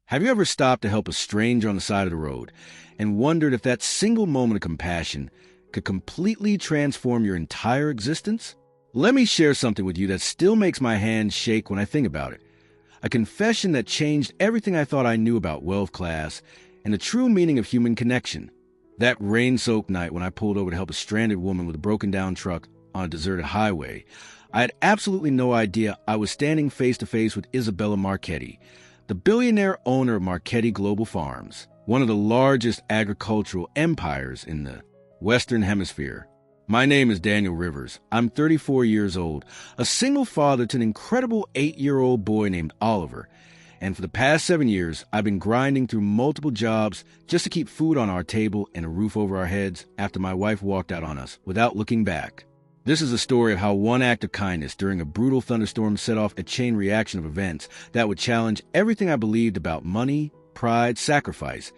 Have you ever stopped to help a stranger on the side of the road and wondered if that single moment of compassion could completely transform your entire existence? Let me share something with you that still makes my hands shake when I think about it. A confession that changed everything I thought I knew about wealth class and the true meaning of human connection. That rain-soaked night when I pulled over to help a stranded woman with a broken-down truck on a deserted highway, I had absolutely no idea I was standing face-to-face with Isabella Marchetti, the billionaire owner of Marchetti Global Farms, one of the largest agricultural empires in the Western Hemisphere. My name is Daniel Rivers. I'm 34 years old, a single father to an incredible 8-year-old boy named Oliver. And for the past 7 years, I've been grinding through multiple jobs just to keep food on our table and a roof over our heads after my wife walked out on us without looking back. This is a story of how one act of kindness during a brutal thunderstorm set off a chain reaction of events that would challenge everything I believed about money, pride, sacrifice,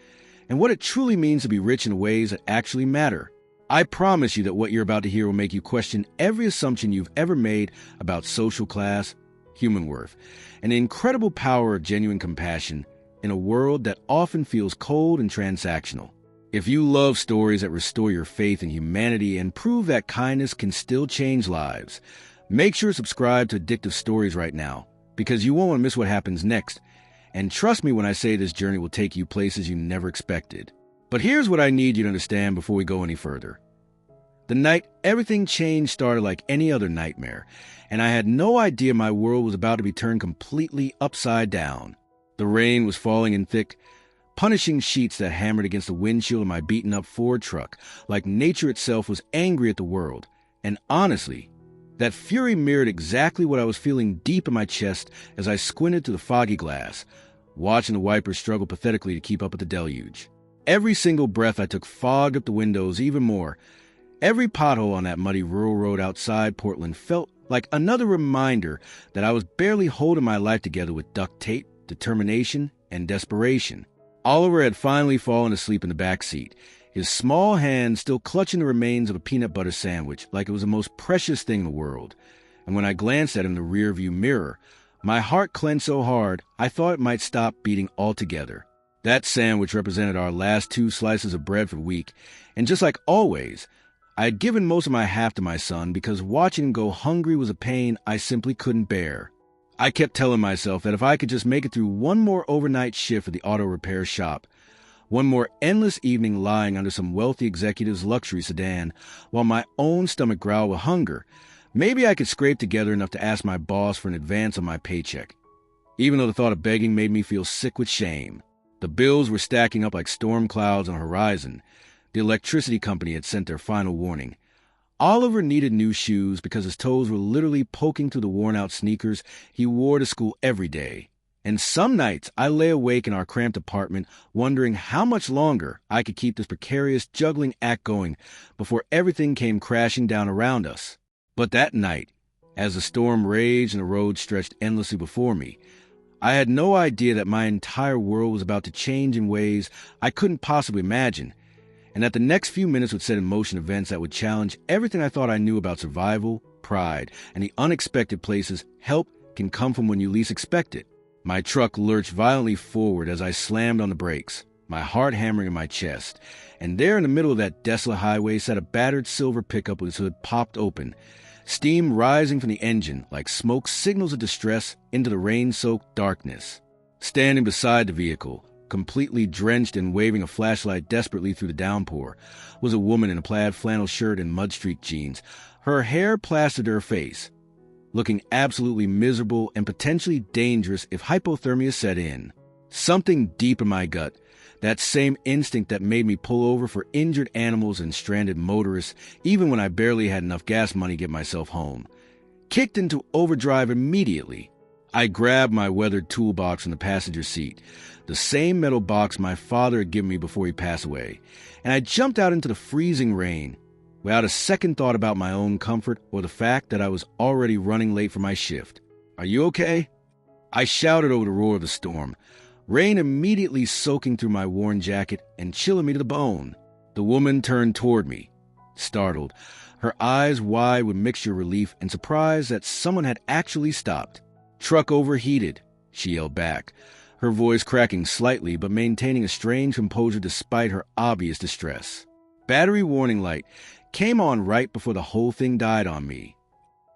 and what it truly means to be rich in ways that actually matter. I promise you that what you're about to hear will make you question every assumption you've ever made about social class, human worth, and the incredible power of genuine compassion in a world that often feels cold and transactional. If you love stories that restore your faith in humanity and prove that kindness can still change lives, make sure to subscribe to Addictive Stories right now, because you won't want to miss what happens next. And trust me when I say this journey will take you places you never expected. But here's what I need you to understand before we go any further. The night everything changed started like any other nightmare, and I had no idea my world was about to be turned completely upside down. The rain was falling in thick, punishing sheets that hammered against the windshield of my beaten-up Ford truck, like nature itself was angry at the world. And honestly, that fury mirrored exactly what I was feeling deep in my chest as I squinted through the foggy glass, watching the wipers struggle pathetically to keep up with the deluge. Every single breath I took fogged up the windows even more. Every pothole on that muddy rural road outside Portland felt like another reminder that I was barely holding my life together with duct tape, determination, and desperation. Oliver had finally fallen asleep in the back seat, his small hand still clutching the remains of a peanut butter sandwich like it was the most precious thing in the world. And when I glanced at him in the rearview mirror, my heart clenched so hard I thought it might stop beating altogether. That sandwich represented our last 2 slices of bread for the week, and just like always, I had given most of my half to my son because watching him go hungry was a pain I simply couldn't bear. I kept telling myself that if I could just make it through one more overnight shift at the auto repair shop, one more endless evening lying under some wealthy executive's luxury sedan, while my own stomach growled with hunger, maybe I could scrape together enough to ask my boss for an advance on my paycheck. Even though the thought of begging made me feel sick with shame. The bills were stacking up like storm clouds on the horizon. The electricity company had sent their final warning. Oliver needed new shoes because his toes were literally poking through the worn-out sneakers he wore to school every day. And some nights I lay awake in our cramped apartment wondering how much longer I could keep this precarious juggling act going before everything came crashing down around us. But that night, as the storm raged and the road stretched endlessly before me, I had no idea that my entire world was about to change in ways I couldn't possibly imagine, and that the next few minutes would set in motion events that would challenge everything I thought I knew about survival, pride, and the unexpected places help can come from when you least expect it. My truck lurched violently forward as I slammed on the brakes, my heart hammering in my chest, and there in the middle of that desolate highway sat a battered silver pickup with its hood popped open, steam rising from the engine like smoke signals of distress into the rain-soaked darkness. Standing beside the vehicle, completely drenched and waving a flashlight desperately through the downpour, was a woman in a plaid flannel shirt and mud-streaked jeans, her hair plastered to her face, looking absolutely miserable and potentially dangerous if hypothermia set in. Something deep in my gut, that same instinct that made me pull over for injured animals and stranded motorists even when I barely had enough gas money to get myself home, kicked into overdrive immediately. I grabbed my weathered toolbox from the passenger seat, the same metal box my father had given me before he passed away, and I jumped out into the freezing rain, without a second thought about my own comfort or the fact that I was already running late for my shift. "Are you okay?" I shouted over the roar of the storm, rain immediately soaking through my worn jacket and chilling me to the bone. The woman turned toward me, startled, her eyes wide with mixture of relief and surprise that someone had actually stopped. "Truck overheated," she yelled back, her voice cracking slightly but maintaining a strange composure despite her obvious distress. Battery warning light came on right before the whole thing died on me.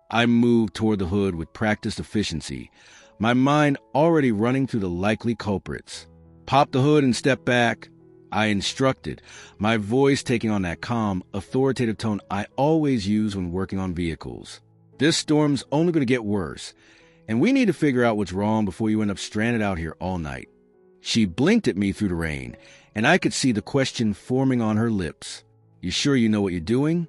I moved toward the hood with practiced efficiency, my mind already running through the likely culprits. Pop the hood and step back, I instructed, my voice taking on that calm, authoritative tone I always use when working on vehicles. This storm's only going to get worse, and we need to figure out what's wrong before you end up stranded out here all night. She blinked at me through the rain, and I could see the question forming on her lips. You sure you know what you're doing?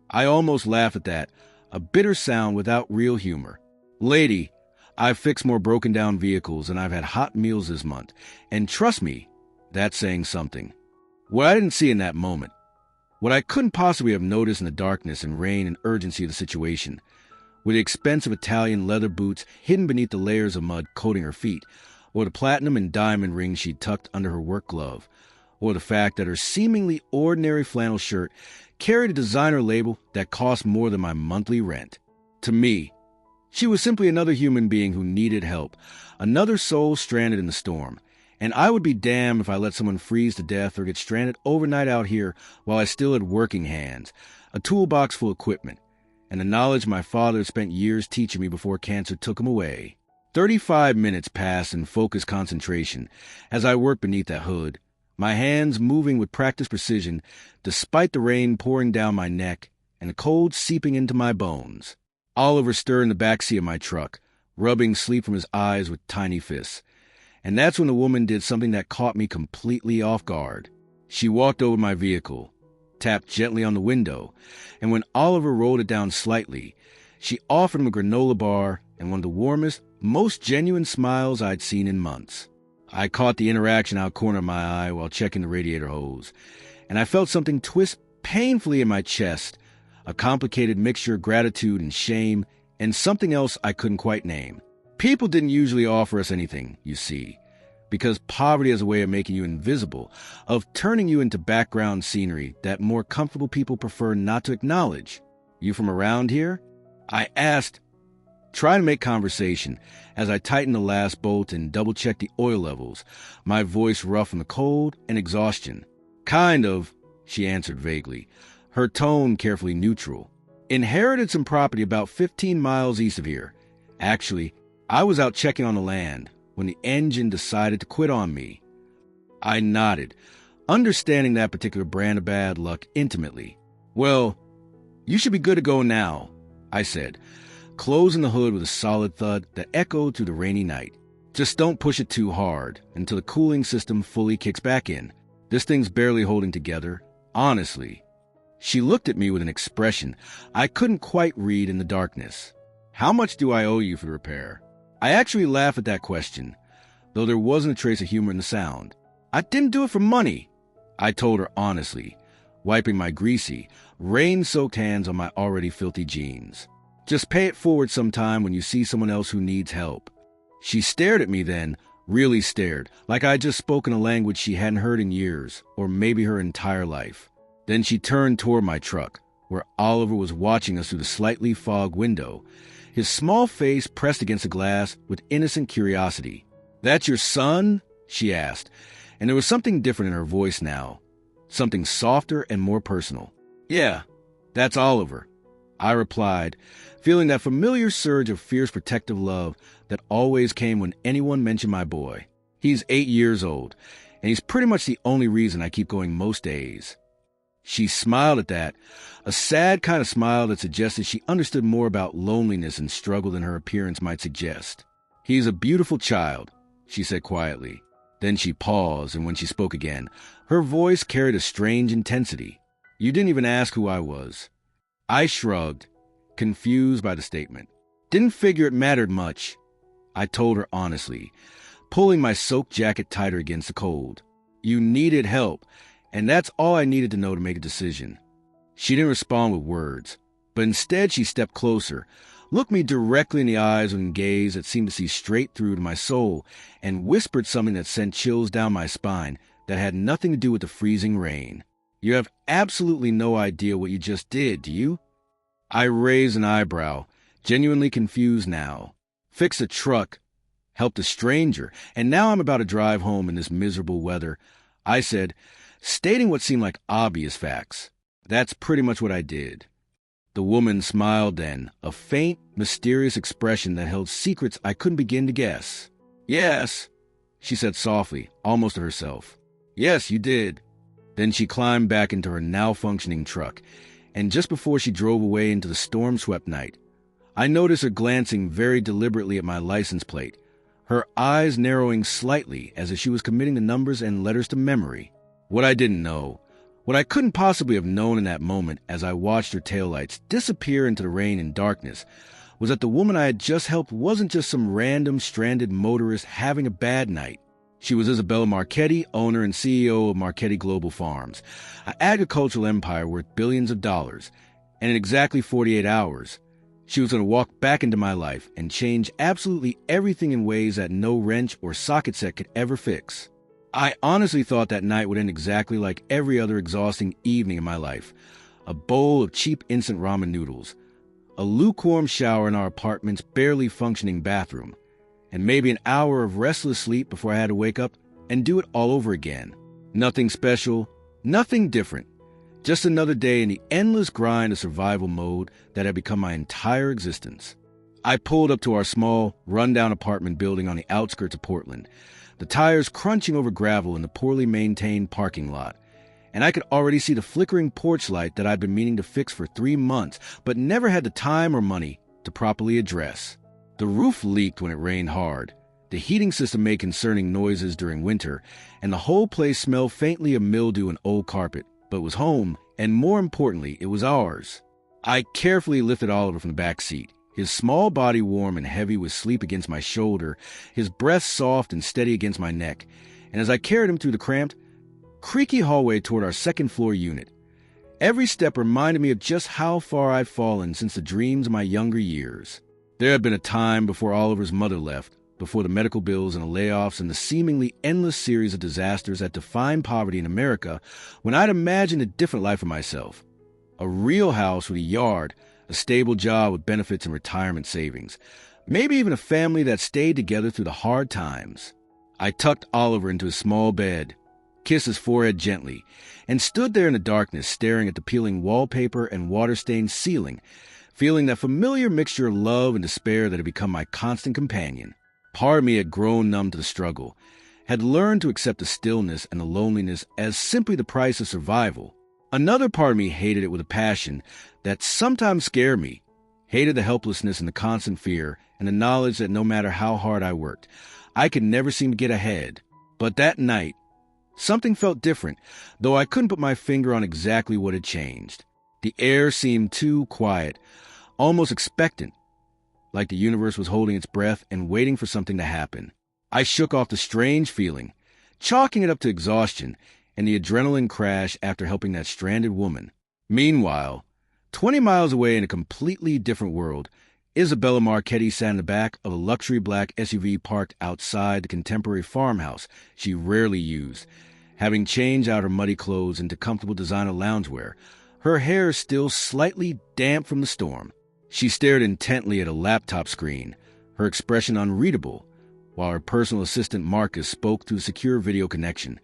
I almost laughed at that, a bitter sound without real humor. Lady, I've fixed more broken-down vehicles and I've had hot meals this month, and trust me, that's saying something. What I didn't see in that moment, what I couldn't possibly have noticed in the darkness and rain and urgency of the situation, with the expensive Italian leather boots hidden beneath the layers of mud coating her feet, or the platinum and diamond rings she tucked under her work glove, or the fact that her seemingly ordinary flannel shirt carried a designer label that cost more than my monthly rent. To me, she was simply another human being who needed help, another soul stranded in the storm, and I would be damned if I let someone freeze to death or get stranded overnight out here while I still had working hands, a toolbox full of equipment, and the knowledge my father had spent years teaching me before cancer took him away. 35 minutes passed in focused concentration as I worked beneath that hood, my hands moving with practiced precision despite the rain pouring down my neck and the cold seeping into my bones. Oliver stirred in the backseat of my truck, rubbing sleep from his eyes with tiny fists. And that's when the woman did something that caught me completely off guard. She walked over my vehicle, tapped gently on the window, and when Oliver rolled it down slightly, she offered him a granola bar and one of the warmest, most genuine smiles I'd seen in months. I caught the interaction out corner of my eye while checking the radiator hose, and I felt something twist painfully in my chest, a complicated mixture of gratitude and shame, and something else I couldn't quite name. People didn't usually offer us anything, you see, because poverty has a way of making you invisible, of turning you into background scenery that more comfortable people prefer not to acknowledge. You from around here? I asked, trying to make conversation as I tightened the last bolt and double-checked the oil levels, my voice rough from the cold and exhaustion. Kind of, she answered vaguely, her tone carefully neutral. Inherited some property about 15 miles east of here. Actually, I was out checking on the land when the engine decided to quit on me. I nodded, understanding that particular brand of bad luck intimately. Well, you should be good to go now, I said, closing the hood with a solid thud that echoed through the rainy night. Just don't push it too hard until the cooling system fully kicks back in. This thing's barely holding together, honestly. She looked at me with an expression I couldn't quite read in the darkness. How much do I owe you for the repair? I actually laughed at that question, though there wasn't a trace of humor in the sound. I didn't do it for money, I told her honestly, wiping my greasy, rain-soaked hands on my already filthy jeans. Just pay it forward sometime when you see someone else who needs help. She stared at me then, really stared, like I'd just spoken a language she hadn't heard in years, or maybe her entire life. Then she turned toward my truck, where Oliver was watching us through the slightly fogged window, his small face pressed against the glass with innocent curiosity. "That's your son?" she asked, and there was something different in her voice now, something softer and more personal. "Yeah, that's Oliver," I replied, feeling that familiar surge of fierce protective love that always came when anyone mentioned my boy. He's 8 years old, and he's pretty much the only reason I keep going most days. She smiled at that, a sad kind of smile that suggested she understood more about loneliness and struggle than her appearance might suggest. "He's a beautiful child," she said quietly. Then she paused, and when she spoke again, her voice carried a strange intensity. "You didn't even ask who I was." I shrugged, confused by the statement. "Didn't figure it mattered much," I told her honestly, pulling my soaked jacket tighter against the cold. "You needed help, and that's all I needed to know to make a decision." She didn't respond with words, but instead she stepped closer, looked me directly in the eyes with a gaze that seemed to see straight through to my soul, and whispered something that sent chills down my spine that had nothing to do with the freezing rain. "You have absolutely no idea what you just did, do you?" I raised an eyebrow, genuinely confused now. "Fix a truck. helped a stranger, and now I'm about to drive home in this miserable weather," I said, stating what seemed like obvious facts. "That's pretty much what I did." The woman smiled then, a faint, mysterious expression that held secrets I couldn't begin to guess. "Yes," she said softly, almost to herself. "Yes, you did." Then she climbed back into her now-functioning truck, and just before she drove away into the storm-swept night, I noticed her glancing very deliberately at my license plate, her eyes narrowing slightly as if she was committing the numbers and letters to memory. What I didn't know, what I couldn't possibly have known in that moment as I watched her taillights disappear into the rain and darkness, was that the woman I had just helped wasn't just some random stranded motorist having a bad night. She was Isabella Marchetti, owner and CEO of Marchetti Global Farms, an agricultural empire worth billions of dollars, and in exactly 48 hours, she was going to walk back into my life and change absolutely everything in ways that no wrench or socket set could ever fix. I honestly thought that night would end exactly like every other exhausting evening in my life. A bowl of cheap instant ramen noodles, a lukewarm shower in our apartment's barely functioning bathroom, and maybe an hour of restless sleep before I had to wake up and do it all over again. Nothing special, nothing different. Just another day in the endless grind of survival mode that had become my entire existence. I pulled up to our small, rundown apartment building on the outskirts of Portland, the tires crunching over gravel in the poorly maintained parking lot, and I could already see the flickering porch light that I'd been meaning to fix for 3 months, but never had the time or money to properly address. The roof leaked when it rained hard, the heating system made concerning noises during winter, and the whole place smelled faintly of mildew and old carpet, but was home, and more importantly, it was ours. I carefully lifted Oliver from the back seat, his small body warm and heavy with sleep against my shoulder, his breath soft and steady against my neck, and as I carried him through the cramped, creaky hallway toward our second-floor unit, every step reminded me of just how far I'd fallen since the dreams of my younger years. There had been a time before Oliver's mother left, before the medical bills and the layoffs and the seemingly endless series of disasters that define poverty in America, when I'd imagined a different life for myself. A real house with a yard, a stable job with benefits and retirement savings, maybe even a family that stayed together through the hard times. I tucked Oliver into his small bed, kissed his forehead gently, and stood there in the darkness staring at the peeling wallpaper and water-stained ceiling, feeling that familiar mixture of love and despair that had become my constant companion. Part of me had grown numb to the struggle, had learned to accept the stillness and the loneliness as simply the price of survival. Another part of me hated it with a passion that sometimes scared me, hated the helplessness and the constant fear and the knowledge that no matter how hard I worked, I could never seem to get ahead. But that night, something felt different, though I couldn't put my finger on exactly what had changed. The air seemed too quiet, almost expectant, like the universe was holding its breath and waiting for something to happen. I shook off the strange feeling, chalking it up to exhaustion and the adrenaline crash after helping that stranded woman. Meanwhile, 20 miles away in a completely different world, Isabella Marchetti sat in the back of a luxury black SUV parked outside the contemporary farmhouse she rarely used, having changed out her muddy clothes into comfortable designer loungewear, her hair still slightly damp from the storm. She stared intently at a laptop screen, her expression unreadable, while her personal assistant Marcus spoke through a secure video connection,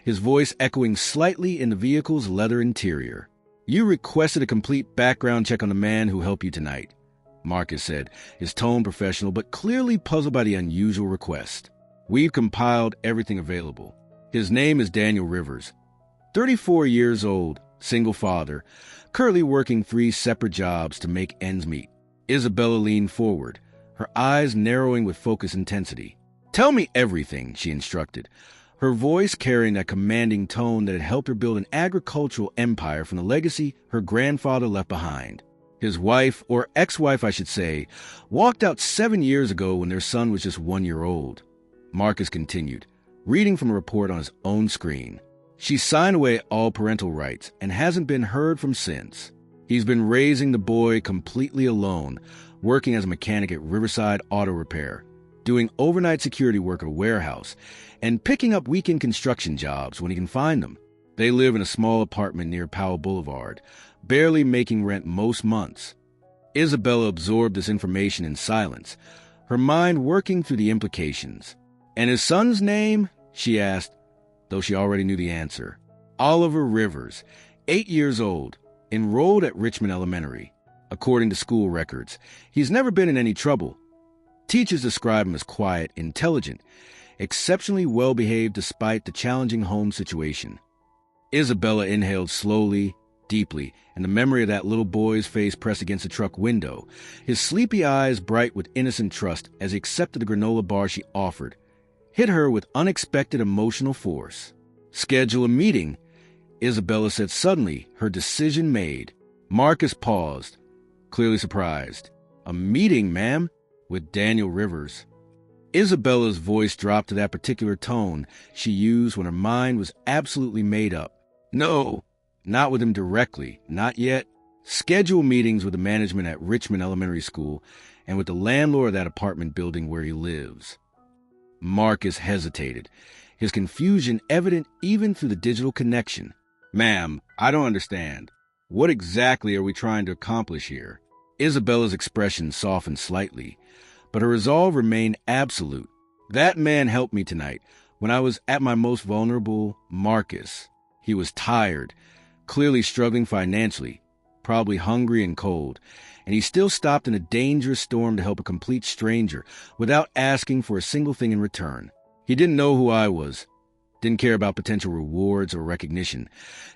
his voice echoing slightly in the vehicle's leather interior. "You requested a complete background check on the man who helped you tonight," Marcus said, his tone professional but clearly puzzled by the unusual request. "We've compiled everything available. His name is Daniel Rivers, 34 years old, single father, currently working 3 separate jobs to make ends meet." Isabella leaned forward, her eyes narrowing with focused intensity. "Tell me everything," she instructed, her voice carrying that commanding tone that had helped her build an agricultural empire from the legacy her grandfather left behind. His wife, or ex-wife I should say, walked out 7 years ago when their son was just 1 year old. Marcus continued, reading from a report on his own screen. "She signed away all parental rights and hasn't been heard from since. He's been raising the boy completely alone, working as a mechanic at Riverside Auto Repair, doing overnight security work at a warehouse, and picking up weekend construction jobs when he can find them. They live in a small apartment near Powell Boulevard, barely making rent most months." Isabella absorbed this information in silence, her mind working through the implications. "And his son's name?" she asked, though she already knew the answer. "Oliver Rivers, 8 years old, enrolled at Richmond Elementary. According to school records, he's never been in any trouble. Teachers describe him as quiet, intelligent, exceptionally well-behaved despite the challenging home situation." Isabella inhaled slowly, deeply, and the memory of that little boy's face pressed against the truck window, his sleepy eyes bright with innocent trust as he accepted the granola bar she offered, hit her with unexpected emotional force. "Schedule a meeting," Isabella said suddenly, her decision made. Marcus paused, clearly surprised. "A meeting, ma'am? With Daniel Rivers?" Isabella's voice dropped to that particular tone she used when her mind was absolutely made up. "No, not with him directly, not yet. Schedule meetings with the management at Richmond Elementary School and with the landlord of that apartment building where he lives." Marcus hesitated, his confusion evident even through the digital connection. "Ma'am, I don't understand. What exactly are we trying to accomplish here?" Isabella's expression softened slightly, but her resolve remained absolute. "That man helped me tonight when I was at my most vulnerable, Marcus. He was tired, clearly struggling financially, probably hungry and cold, and he still stopped in a dangerous storm to help a complete stranger without asking for a single thing in return. He didn't know who I was, didn't care about potential rewards or recognition,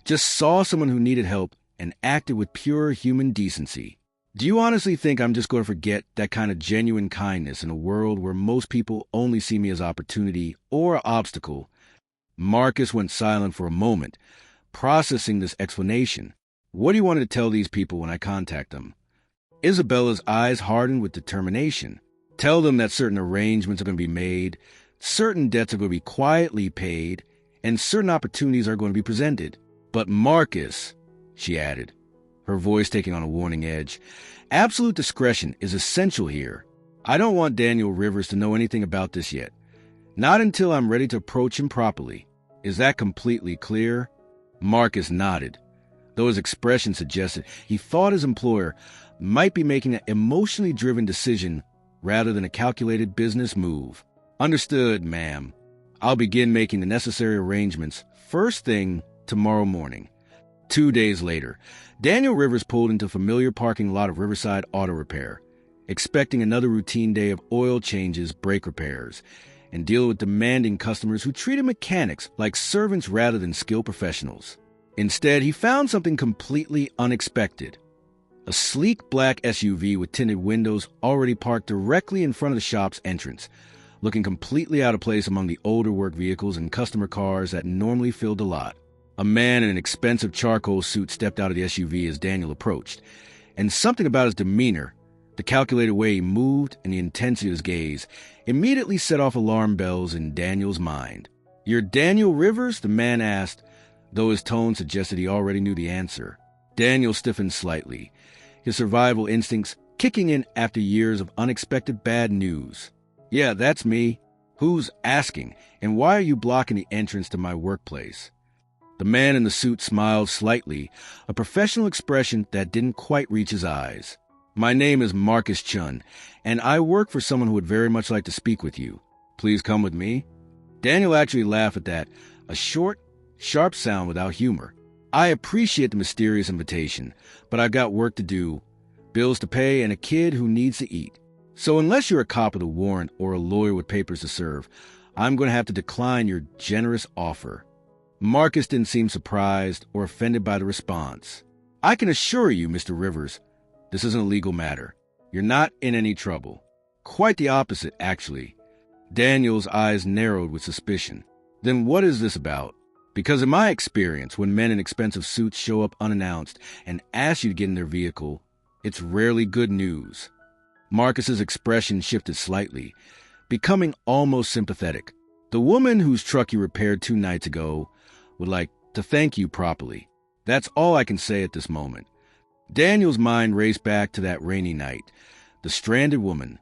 just saw someone who needed help and acted with pure human decency. Do you honestly think I'm just going to forget that kind of genuine kindness in a world where most people only see me as opportunity or obstacle?" Marcus went silent for a moment, processing this explanation. "What do you want to tell these people when I contact them?" Isabella's eyes hardened with determination. "Tell them that certain arrangements are going to be made, certain debts are going to be quietly paid, and certain opportunities are going to be presented. But Marcus," she added, her voice taking on a warning edge, "absolute discretion is essential here. I don't want Daniel Rivers to know anything about this yet. Not until I'm ready to approach him properly. Is that completely clear?" Marcus nodded, though his expression suggested he thought his employer might be making an emotionally driven decision rather than a calculated business move. "Understood, ma'am. I'll begin making the necessary arrangements first thing tomorrow morning." 2 days later, Daniel Rivers pulled into a familiar parking lot of Riverside Auto Repair, expecting another routine day of oil changes, brake repairs, and deal with demanding customers who treated mechanics like servants rather than skilled professionals. Instead, he found something completely unexpected. A sleek black SUV with tinted windows already parked directly in front of the shop's entrance, looking completely out of place among the older work vehicles and customer cars that normally filled the lot. A man in an expensive charcoal suit stepped out of the SUV as Daniel approached, and something about his demeanor, the calculated way he moved and the intensity of his gaze, immediately set off alarm bells in Daniel's mind. "You're Daniel Rivers?" the man asked, though his tone suggested he already knew the answer. Daniel stiffened slightly, his survival instincts kicking in after years of unexpected bad news. "Yeah, that's me. Who's asking, and why are you blocking the entrance to my workplace?" The man in the suit smiled slightly, a professional expression that didn't quite reach his eyes. "My name is Marcus Chun, and I work for someone who would very much like to speak with you. Please come with me." Daniel actually laughed at that, a short, sharp sound without humor. "I appreciate the mysterious invitation, but I've got work to do, bills to pay, and a kid who needs to eat. So unless you're a cop with a warrant or a lawyer with papers to serve, I'm going to have to decline your generous offer." Marcus didn't seem surprised or offended by the response. "I can assure you, Mr. Rivers, this isn't a legal matter. You're not in any trouble. Quite the opposite, actually." Daniel's eyes narrowed with suspicion. "Then what is this about? Because in my experience, when men in expensive suits show up unannounced and ask you to get in their vehicle, it's rarely good news." Marcus's expression shifted slightly, becoming almost sympathetic. "The woman whose truck you repaired 2 nights ago would like to thank you properly. That's all I can say at this moment." Daniel's mind raced back to that rainy night, the stranded woman,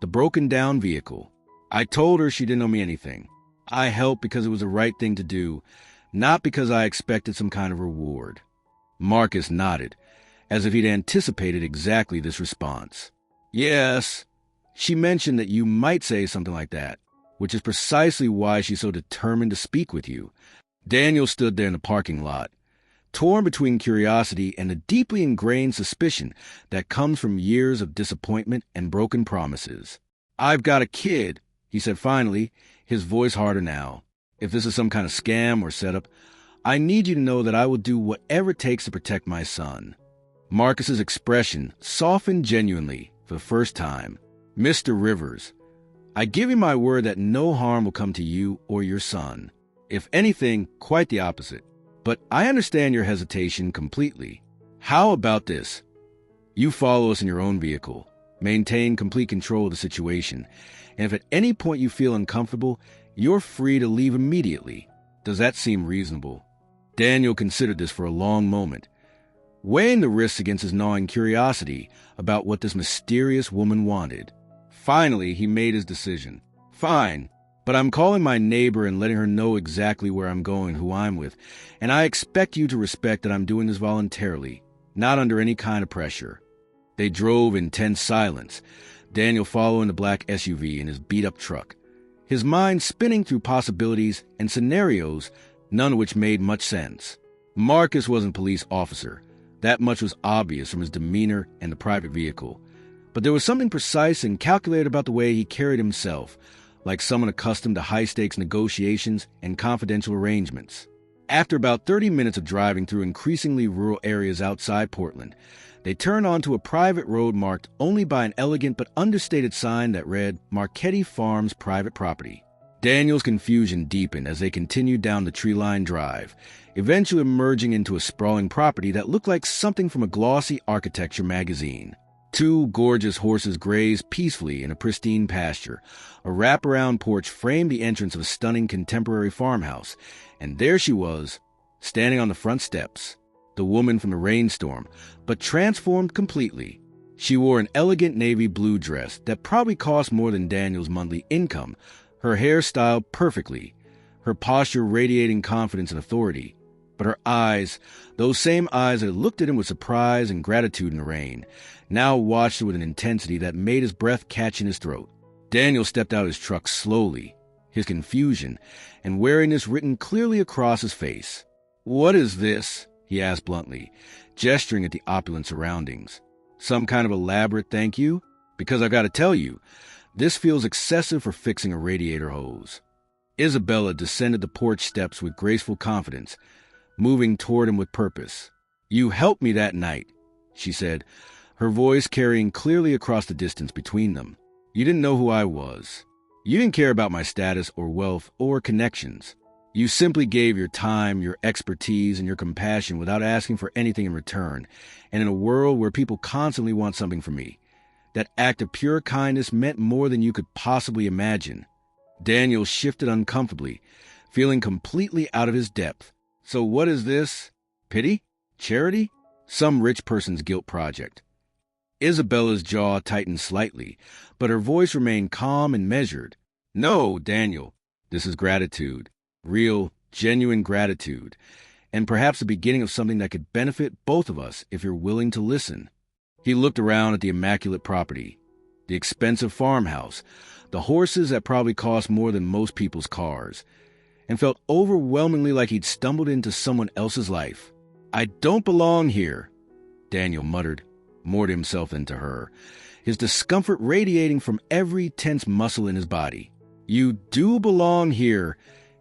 the broken-down vehicle. "I told her she didn't owe me anything. I helped because it was the right thing to do, not because I expected some kind of reward." Marcus nodded, as if he'd anticipated exactly this response. "Yes, She mentioned that you might say something like that, which is precisely why she's so determined to speak with you. Daniel stood there in the parking lot, torn between curiosity and the deeply ingrained suspicion that comes from years of disappointment and broken promises. "I've got a kid," he said finally, his voice harder now. "If this is some kind of scam or setup, I need you to know that I will do whatever it takes to protect my son." Marcus's expression softened genuinely for the first time. "Mr. Rivers, I give you my word that no harm will come to you or your son. If anything, quite the opposite. But I understand your hesitation completely. How about this? You follow us in your own vehicle, maintain complete control of the situation, and if at any point you feel uncomfortable, you're free to leave immediately. Does that seem reasonable?" Daniel considered this for a long moment, weighing the risks against his gnawing curiosity about what this mysterious woman wanted. Finally, he made his decision. "Fine, but I'm calling my neighbor and letting her know exactly where I'm going, who I'm with, and I expect you to respect that I'm doing this voluntarily, not under any kind of pressure." They drove in tense silence, Daniel following the black SUV in his beat-up truck, his mind spinning through possibilities and scenarios, none of which made much sense. Marcus wasn't a police officer. That much was obvious from his demeanor and the private vehicle. But there was something precise and calculated about the way he carried himself, like someone accustomed to high-stakes negotiations and confidential arrangements. After about 30 minutes of driving through increasingly rural areas outside Portland, they turned onto a private road marked only by an elegant but understated sign that read, "Marchetti Farms Private Property." Daniel's confusion deepened as they continued down the tree-lined drive, eventually emerging into a sprawling property that looked like something from a glossy architecture magazine. Two gorgeous horses grazed peacefully in a pristine pasture. A wraparound porch framed the entrance of a stunning contemporary farmhouse, and there she was, standing on the front steps, the woman from the rainstorm, but transformed completely. She wore an elegant navy blue dress that probably cost more than Daniel's monthly income, her hair styled perfectly, her posture radiating confidence and authority. But her eyes, those same eyes that had looked at him with surprise and gratitude in the rain, now watched him with an intensity that made his breath catch in his throat. Daniel stepped out of his truck slowly, his confusion and wariness written clearly across his face. "What is this?" he asked bluntly, gesturing at the opulent surroundings. "Some kind of elaborate thank you? Because I've got to tell you, this feels excessive for fixing a radiator hose." Isabella descended the porch steps with graceful confidence, moving toward him with purpose. "You helped me that night," she said, her voice carrying clearly across the distance between them. "You didn't know who I was. You didn't care about my status or wealth or connections. You simply gave your time, your expertise, and your compassion without asking for anything in return. And in a world where people constantly want something from me, that act of pure kindness meant more than you could possibly imagine." Daniel shifted uncomfortably, feeling completely out of his depth. "So what is this? Pity? Charity? Some rich person's guilt project?" Isabella's jaw tightened slightly, but her voice remained calm and measured. "No, Daniel. This is gratitude. Real, genuine gratitude. And perhaps the beginning of something that could benefit both of us if you're willing to listen." He looked around at the immaculate property, the expensive farmhouse, the horses that probably cost more than most people's cars, and felt overwhelmingly like he'd stumbled into someone else's life. "I don't belong here," Daniel muttered, more to himself than to her, his discomfort radiating from every tense muscle in his body. "You do belong here,"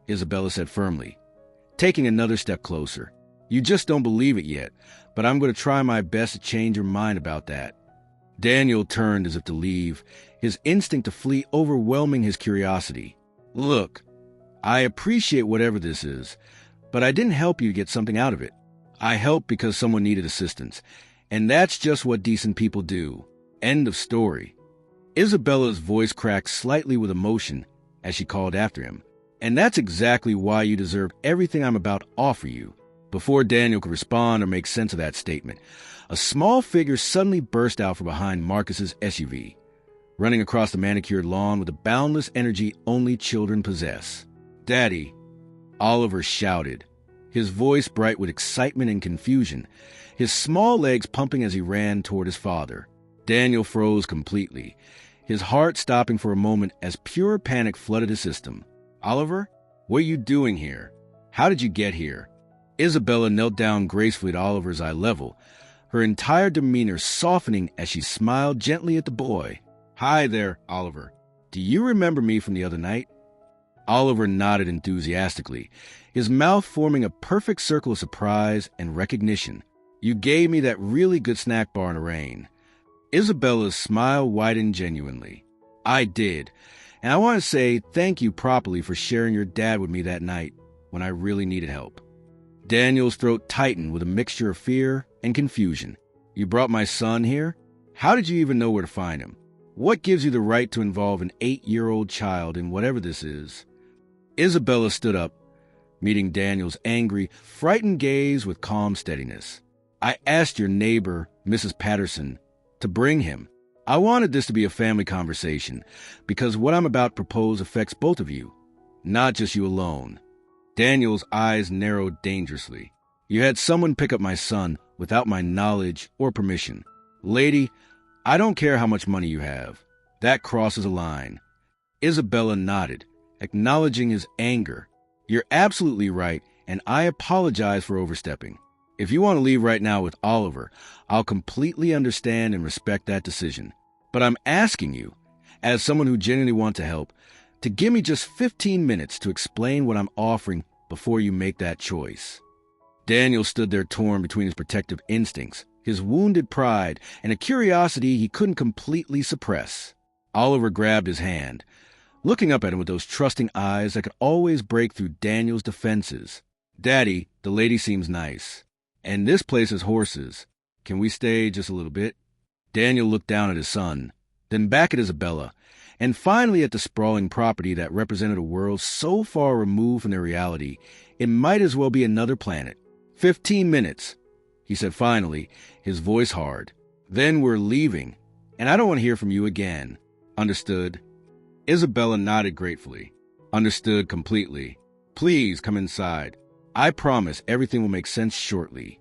Isabella said firmly, taking another step closer. "You just don't believe it yet, but I'm going to try my best to change your mind about that." Daniel turned as if to leave, his instinct to flee overwhelming his curiosity. "Look, I appreciate whatever this is, but I didn't help you to get something out of it. I helped because someone needed assistance, and that's just what decent people do. End of story." Isabella's voice cracked slightly with emotion as she called after him. "And that's exactly why you deserve everything I'm about to offer you." Before Daniel could respond or make sense of that statement, a small figure suddenly burst out from behind Marcus's SUV, running across the manicured lawn with the boundless energy only children possess. "Daddy," Oliver shouted, his voice bright with excitement and confusion, his small legs pumping as he ran toward his father. Daniel froze completely, his heart stopping for a moment as pure panic flooded his system. "Oliver, what are you doing here? How did you get here?" Isabella knelt down gracefully at Oliver's eye level, her entire demeanor softening as she smiled gently at the boy. "Hi there, Oliver. Do you remember me from the other night?" Oliver nodded enthusiastically, his mouth forming a perfect circle of surprise and recognition. "You gave me that really good snack bar in the rain." Isabella's smile widened genuinely. "I did, and I want to say thank you properly for sharing your dad with me that night when I really needed help." Daniel's throat tightened with a mixture of fear and confusion. "You brought my son here? How did you even know where to find him? What gives you the right to involve an 8-year-old child in whatever this is?" Isabella stood up, meeting Daniel's angry, frightened gaze with calm steadiness. "I asked your neighbor, Mrs. Patterson, to bring him. I wanted this to be a family conversation, because what I'm about to propose affects both of you, not just you alone." Daniel's eyes narrowed dangerously. "You had someone pick up my son without my knowledge or permission. Lady, I don't care how much money you have. That crosses a line." Isabella nodded, acknowledging his anger. "You're absolutely right, and I apologize for overstepping. If you want to leave right now with Oliver, I'll completely understand and respect that decision. But I'm asking you, as someone who genuinely wants to help, to give me just 15 minutes to explain what I'm offering before you make that choice." Daniel stood there torn between his protective instincts, his wounded pride, and a curiosity he couldn't completely suppress. Oliver grabbed his hand, looking up at him with those trusting eyes that could always break through Daniel's defenses. "Daddy, the lady seems nice. And this place has horses. Can we stay just a little bit?" Daniel looked down at his son, then back at Isabella, and finally at the sprawling property that represented a world so far removed from their reality, it might as well be another planet. 15 minutes, he said finally, his voice hard. "Then we're leaving, and I don't want to hear from you again." "Understood." Isabella nodded gratefully. "Understood completely. Please come inside. I promise everything will make sense shortly."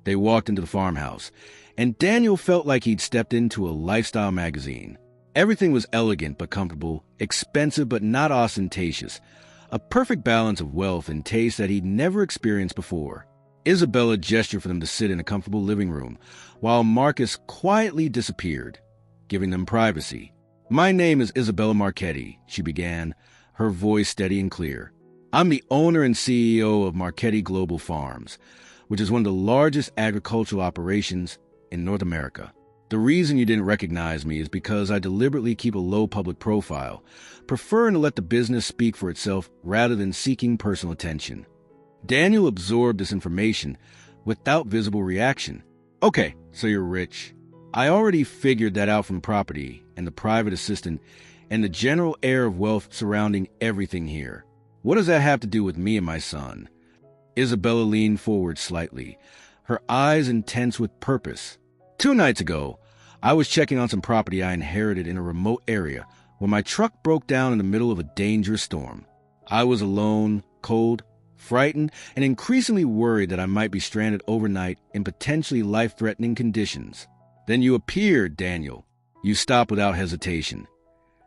They walked into the farmhouse, and Daniel felt like he'd stepped into a lifestyle magazine. Everything was elegant but comfortable, expensive but not ostentatious, a perfect balance of wealth and taste that he'd never experienced before. Isabella gestured for them to sit in a comfortable living room, while Marcus quietly disappeared, giving them privacy. "My name is Isabella Marchetti," she began, her voice steady and clear. "I'm the owner and CEO of Marchetti Global Farms, which is one of the largest agricultural operations in North America. The reason you didn't recognize me is because I deliberately keep a low public profile, preferring to let the business speak for itself rather than seeking personal attention." Daniel absorbed this information without visible reaction. "Okay, so you're rich. I already figured that out from property and the private assistant and the general air of wealth surrounding everything here. What does that have to do with me and my son?" Isabella leaned forward slightly, her eyes intense with purpose. 2 nights ago, I was checking on some property I inherited in a remote area when my truck broke down in the middle of a dangerous storm. I was alone, cold, frightened, and increasingly worried that I might be stranded overnight in potentially life-threatening conditions. Then you appeared, Daniel. You stopped without hesitation,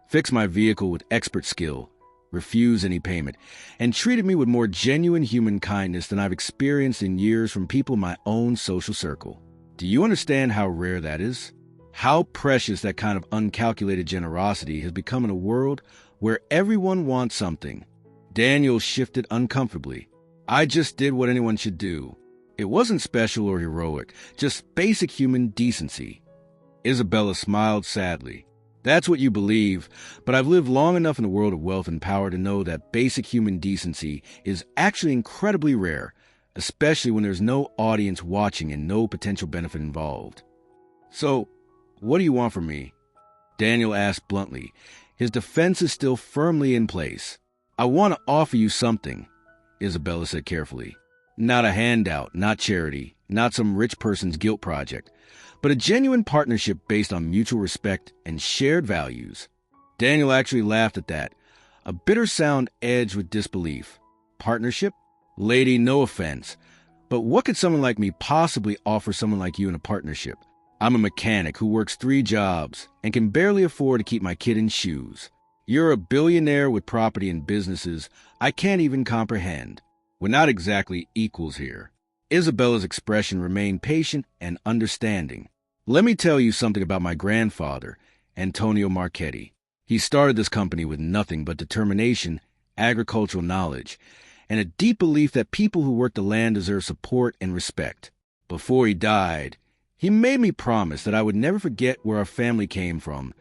fixed my vehicle with expert skill, refused any payment, and treated me with more genuine human kindness than I've experienced in years from people in my own social circle. Do you understand how rare that is? How precious that kind of uncalculated generosity has become in a world where everyone wants something? Daniel shifted uncomfortably. I just did what anyone should do. It wasn't special or heroic, just basic human decency. Isabella smiled sadly. That's what you believe, but I've lived long enough in the world of wealth and power to know that basic human decency is actually incredibly rare, especially when there's no audience watching and no potential benefit involved. So, what do you want from me? Daniel asked bluntly, his defenses still firmly in place. I want to offer you something, Isabella said carefully. Not a handout, not charity, not some rich person's guilt project, but a genuine partnership based on mutual respect and shared values. Daniel actually laughed at that, a bitter sound edged with disbelief. Partnership? Lady, no offense, but what could someone like me possibly offer someone like you in a partnership? I'm a mechanic who works 3 jobs and can barely afford to keep my kid in shoes. You're a billionaire with property and businesses I can't even comprehend. We're not exactly equals here. Isabella's expression remained patient and understanding. Let me tell you something about my grandfather, Antonio Marchetti. He started this company with nothing but determination, agricultural knowledge, and a deep belief that people who work the land deserve support and respect. Before he died, he made me promise that I would never forget where our family came from,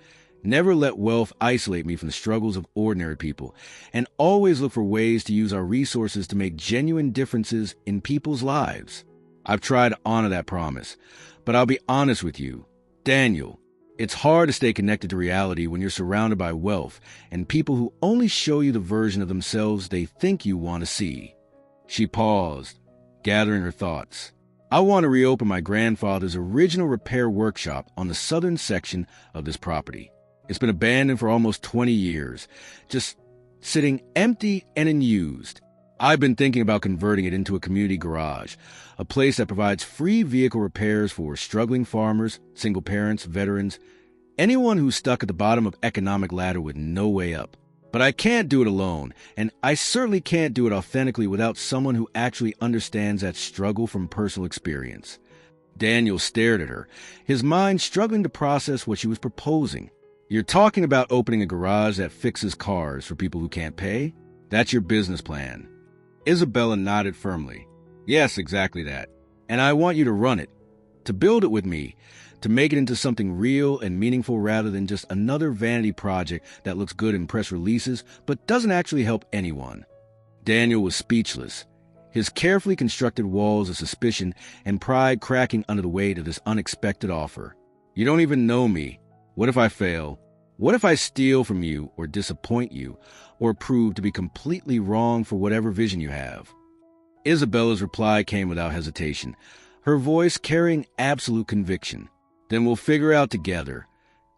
never let wealth isolate me from the struggles of ordinary people, and always look for ways to use our resources to make genuine differences in people's lives. I've tried to honor that promise, but I'll be honest with you, Daniel, it's hard to stay connected to reality when you're surrounded by wealth and people who only show you the version of themselves they think you want to see. She paused, gathering her thoughts. I want to reopen my grandfather's original repair workshop on the southern section of this property. It's been abandoned for almost 20 years, just sitting empty and unused. I've been thinking about converting it into a community garage, a place that provides free vehicle repairs for struggling farmers, single parents, veterans, anyone who's stuck at the bottom of economic ladder with no way up. But I can't do it alone, and I certainly can't do it authentically without someone who actually understands that struggle from personal experience. Daniel stared at her, his mind struggling to process what she was proposing. You're talking about opening a garage that fixes cars for people who can't pay? That's your business plan. Isabella nodded firmly. Yes, exactly that. And I want you to run it, to build it with me, to make it into something real and meaningful rather than just another vanity project that looks good in press releases but doesn't actually help anyone. Daniel was speechless, his carefully constructed walls of suspicion and pride cracking under the weight of this unexpected offer. You don't even know me. What if I fail? What if I steal from you or disappoint you or prove to be completely wrong for whatever vision you have? Isabella's reply came without hesitation, her voice carrying absolute conviction. Then we'll figure out together.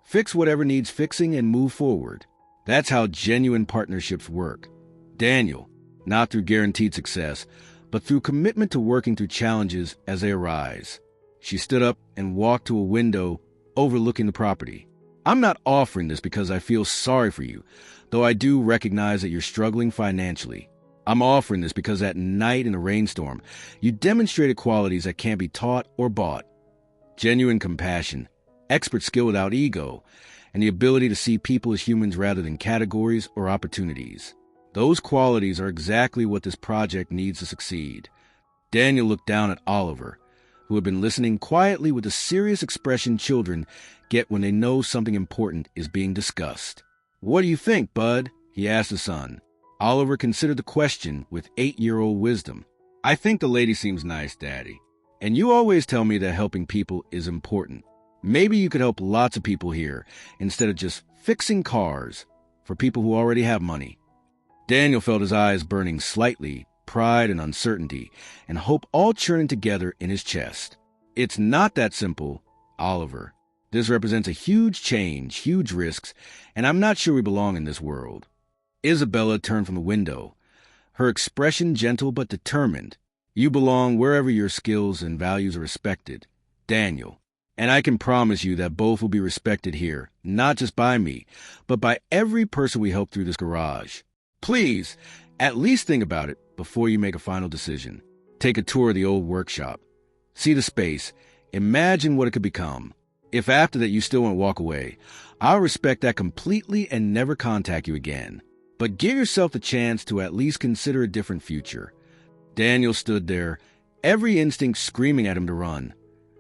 Fix whatever needs fixing and move forward. That's how genuine partnerships work. Daniel, not through guaranteed success, but through commitment to working through challenges as they arise. She stood up and walked to a window overlooking the property. I'm not offering this because I feel sorry for you, though I do recognize that you're struggling financially. I'm offering this because that night in a rainstorm, you demonstrated qualities that can't be taught or bought. Genuine compassion, expert skill without ego, and the ability to see people as humans rather than categories or opportunities. Those qualities are exactly what this project needs to succeed. Daniel looked down at Oliver, who had been listening quietly with the serious expression children get when they know something important is being discussed. What do you think, Bud? He asked his son. Oliver considered the question with 8-year-old wisdom. I think the lady seems nice, Daddy. And you always tell me that helping people is important. Maybe you could help lots of people here instead of just fixing cars for people who already have money. Daniel felt his eyes burning slightly, pride and uncertainty, and hope all churning together in his chest. It's not that simple, Oliver. This represents a huge change, huge risks, and I'm not sure we belong in this world. Isabella turned from the window, her expression gentle but determined. You belong wherever your skills and values are respected, Daniel. And I can promise you that both will be respected here, not just by me, but by every person we help through this garage. Please, at least think about it before you make a final decision. Take a tour of the old workshop. See the space. Imagine what it could become. If after that you still won't walk away, I'll respect that completely and never contact you again. But give yourself the chance to at least consider a different future. Daniel stood there, every instinct screaming at him to run,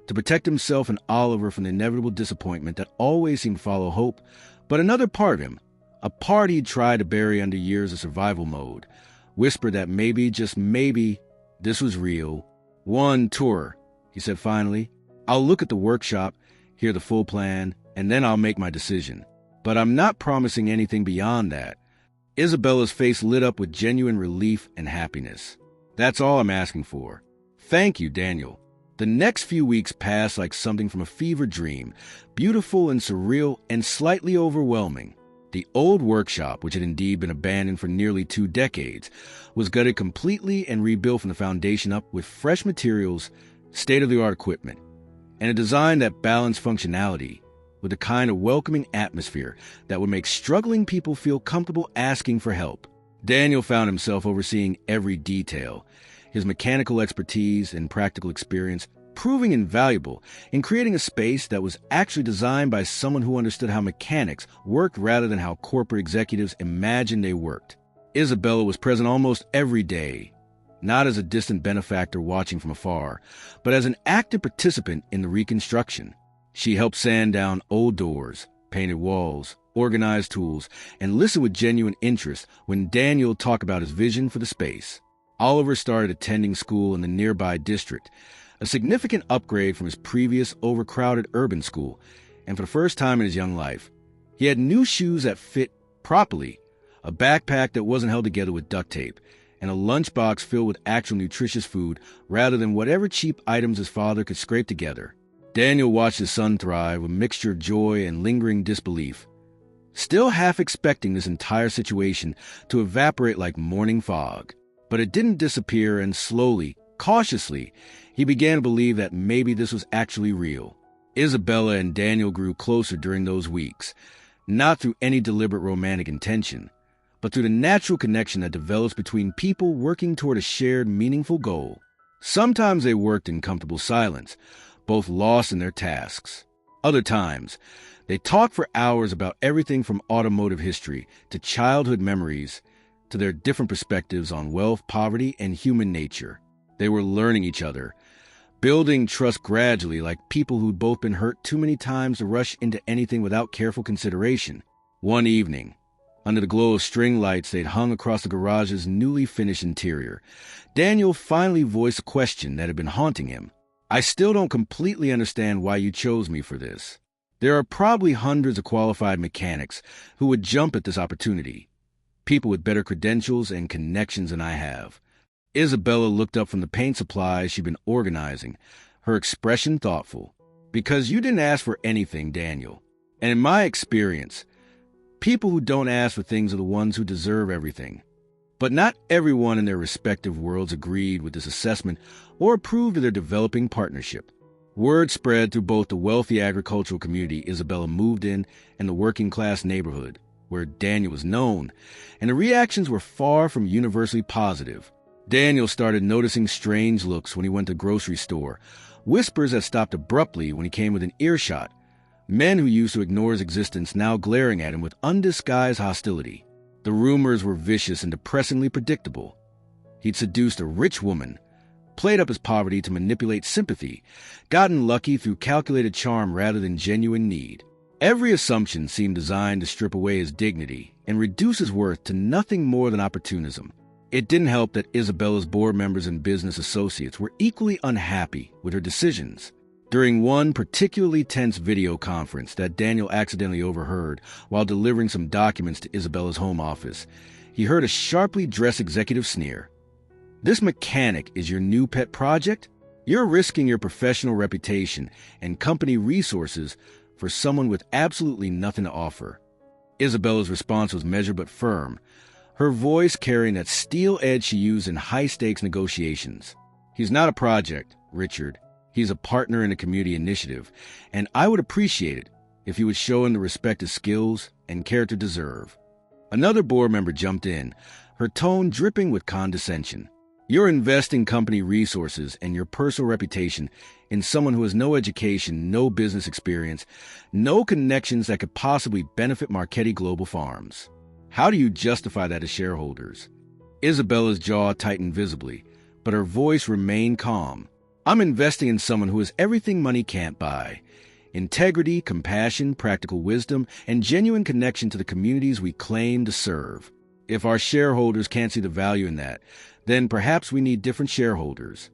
to protect himself and Oliver from the inevitable disappointment that always seemed to follow hope, but another part of him, a part he'd tried to bury under years of survival mode, whispered that maybe, just maybe, this was real. One tour, he said finally. I'll look at the workshop, hear the full plan, and then I'll make my decision. But I'm not promising anything beyond that. Isabella's face lit up with genuine relief and happiness. That's all I'm asking for. Thank you, Daniel. The next few weeks passed like something from a fever dream, beautiful and surreal and slightly overwhelming. The old workshop, which had indeed been abandoned for nearly 2 decades, was gutted completely and rebuilt from the foundation up with fresh materials, state-of-the-art equipment. and a design that balanced functionality with a kind of welcoming atmosphere that would make struggling people feel comfortable asking for help. Daniel found himself overseeing every detail, his mechanical expertise and practical experience proving invaluable in creating a space that was actually designed by someone who understood how mechanics worked rather than how corporate executives imagined they worked. Isabella was present almost every day, not as a distant benefactor watching from afar, but as an active participant in the reconstruction. She helped sand down old doors, painted walls, organized tools, and listened with genuine interest when Daniel talked about his vision for the space. Oliver started attending school in the nearby district, a significant upgrade from his previous overcrowded urban school, and for the first time in his young life, he had new shoes that fit properly, a backpack that wasn't held together with duct tape, and a lunchbox filled with actual nutritious food rather than whatever cheap items his father could scrape together. Daniel watched his son thrive with a mixture of joy and lingering disbelief, still half expecting this entire situation to evaporate like morning fog. But it didn't disappear, and slowly, cautiously, he began to believe that maybe this was actually real. Isabella and Daniel grew closer during those weeks, not through any deliberate romantic intention, but through the natural connection that develops between people working toward a shared, meaningful goal. Sometimes they worked in comfortable silence, both lost in their tasks. Other times, they talked for hours about everything from automotive history to childhood memories to their different perspectives on wealth, poverty, and human nature. They were learning each other, building trust gradually like people who'd both been hurt too many times to rush into anything without careful consideration. One evening, under the glow of string lights they'd hung across the garage's newly finished interior, Daniel finally voiced a question that had been haunting him. "I still don't completely understand why you chose me for this. There are probably hundreds of qualified mechanics who would jump at this opportunity, people with better credentials and connections than I have." Isabella looked up from the paint supplies she'd been organizing, her expression thoughtful. "Because you didn't ask for anything, Daniel. And in my experience, people who don't ask for things are the ones who deserve everything." But not everyone in their respective worlds agreed with this assessment or approved of their developing partnership. Word spread through both the wealthy agricultural community Isabella moved in and the working-class neighborhood, where Daniel was known, and the reactions were far from universally positive. Daniel started noticing strange looks when he went to the grocery store, whispers that stopped abruptly when he came within earshot, men who used to ignore his existence now glaring at him with undisguised hostility. The rumors were vicious and depressingly predictable. He'd seduced a rich woman, played up his poverty to manipulate sympathy, gotten lucky through calculated charm rather than genuine need. Every assumption seemed designed to strip away his dignity and reduce his worth to nothing more than opportunism. It didn't help that Isabella's board members and business associates were equally unhappy with her decisions. During one particularly tense video conference that Daniel accidentally overheard while delivering some documents to Isabella's home office, he heard a sharply dressed executive sneer. "This mechanic is your new pet project? You're risking your professional reputation and company resources for someone with absolutely nothing to offer." Isabella's response was measured but firm, her voice carrying that steel edge she used in high-stakes negotiations. "He's not a project, Richard. He's a partner in a community initiative, and I would appreciate it if he would show him the respect his skills and character deserve." Another board member jumped in, her tone dripping with condescension. "You're investing company resources and your personal reputation in someone who has no education, no business experience, no connections that could possibly benefit Marchetti Global Farms. How do you justify that to shareholders?" Isabella's jaw tightened visibly, but her voice remained calm. "I'm investing in someone who has everything money can't buy: integrity, compassion, practical wisdom, and genuine connection to the communities we claim to serve. If our shareholders can't see the value in that, then perhaps we need different shareholders."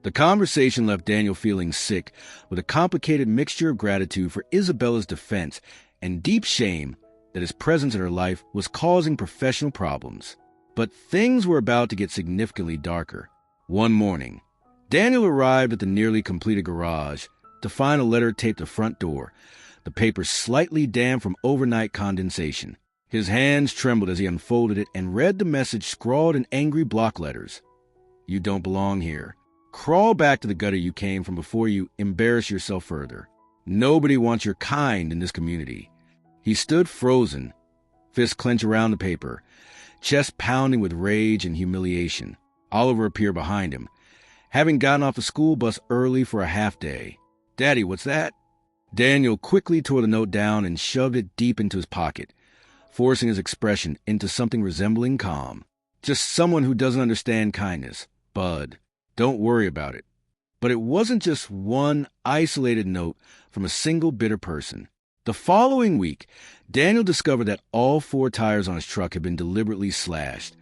The conversation left Daniel feeling sick with a complicated mixture of gratitude for Isabella's defense and deep shame that his presence in her life was causing professional problems. But things were about to get significantly darker. One morning, Daniel arrived at the nearly completed garage to find a letter taped to the front door, the paper slightly damp from overnight condensation. His hands trembled as he unfolded it and read the message scrawled in angry block letters. "You don't belong here. Crawl back to the gutter you came from before you embarrass yourself further. Nobody wants your kind in this community." He stood frozen, fists clenched around the paper, chest pounding with rage and humiliation. Oliver appeared behind him, having gotten off the school bus early for a half-day. "Daddy, what's that?" Daniel quickly tore the note down and shoved it deep into his pocket, forcing his expression into something resembling calm. "Just someone who doesn't understand kindness, Bud. Don't worry about it." But it wasn't just one isolated note from a single bitter person. The following week, Daniel discovered that all 4 tires on his truck had been deliberately slashed,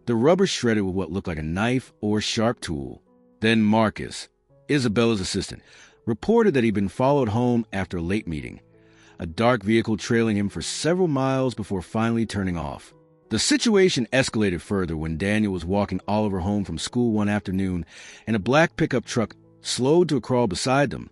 the rubber shredded with what looked like a knife or sharp tool. Then Marcus, Isabella's assistant, reported that he'd been followed home after a late meeting, a dark vehicle trailing him for several miles before finally turning off. The situation escalated further when Daniel was walking Oliver home from school one afternoon and a black pickup truck slowed to a crawl beside them.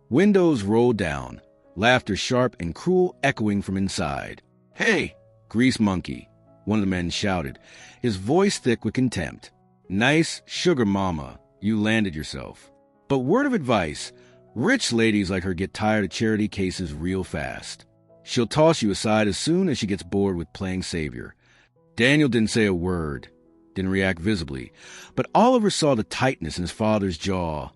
Windows rolled down, laughter sharp and cruel echoing from inside. "Hey, grease monkey," one of the men shouted, his voice thick with contempt. "Nice sugar mama, you landed yourself. But word of advice, rich ladies like her get tired of charity cases real fast. She'll toss you aside as soon as she gets bored with playing savior." Daniel didn't say a word, didn't react visibly, but Oliver saw the tightness in his father's jaw,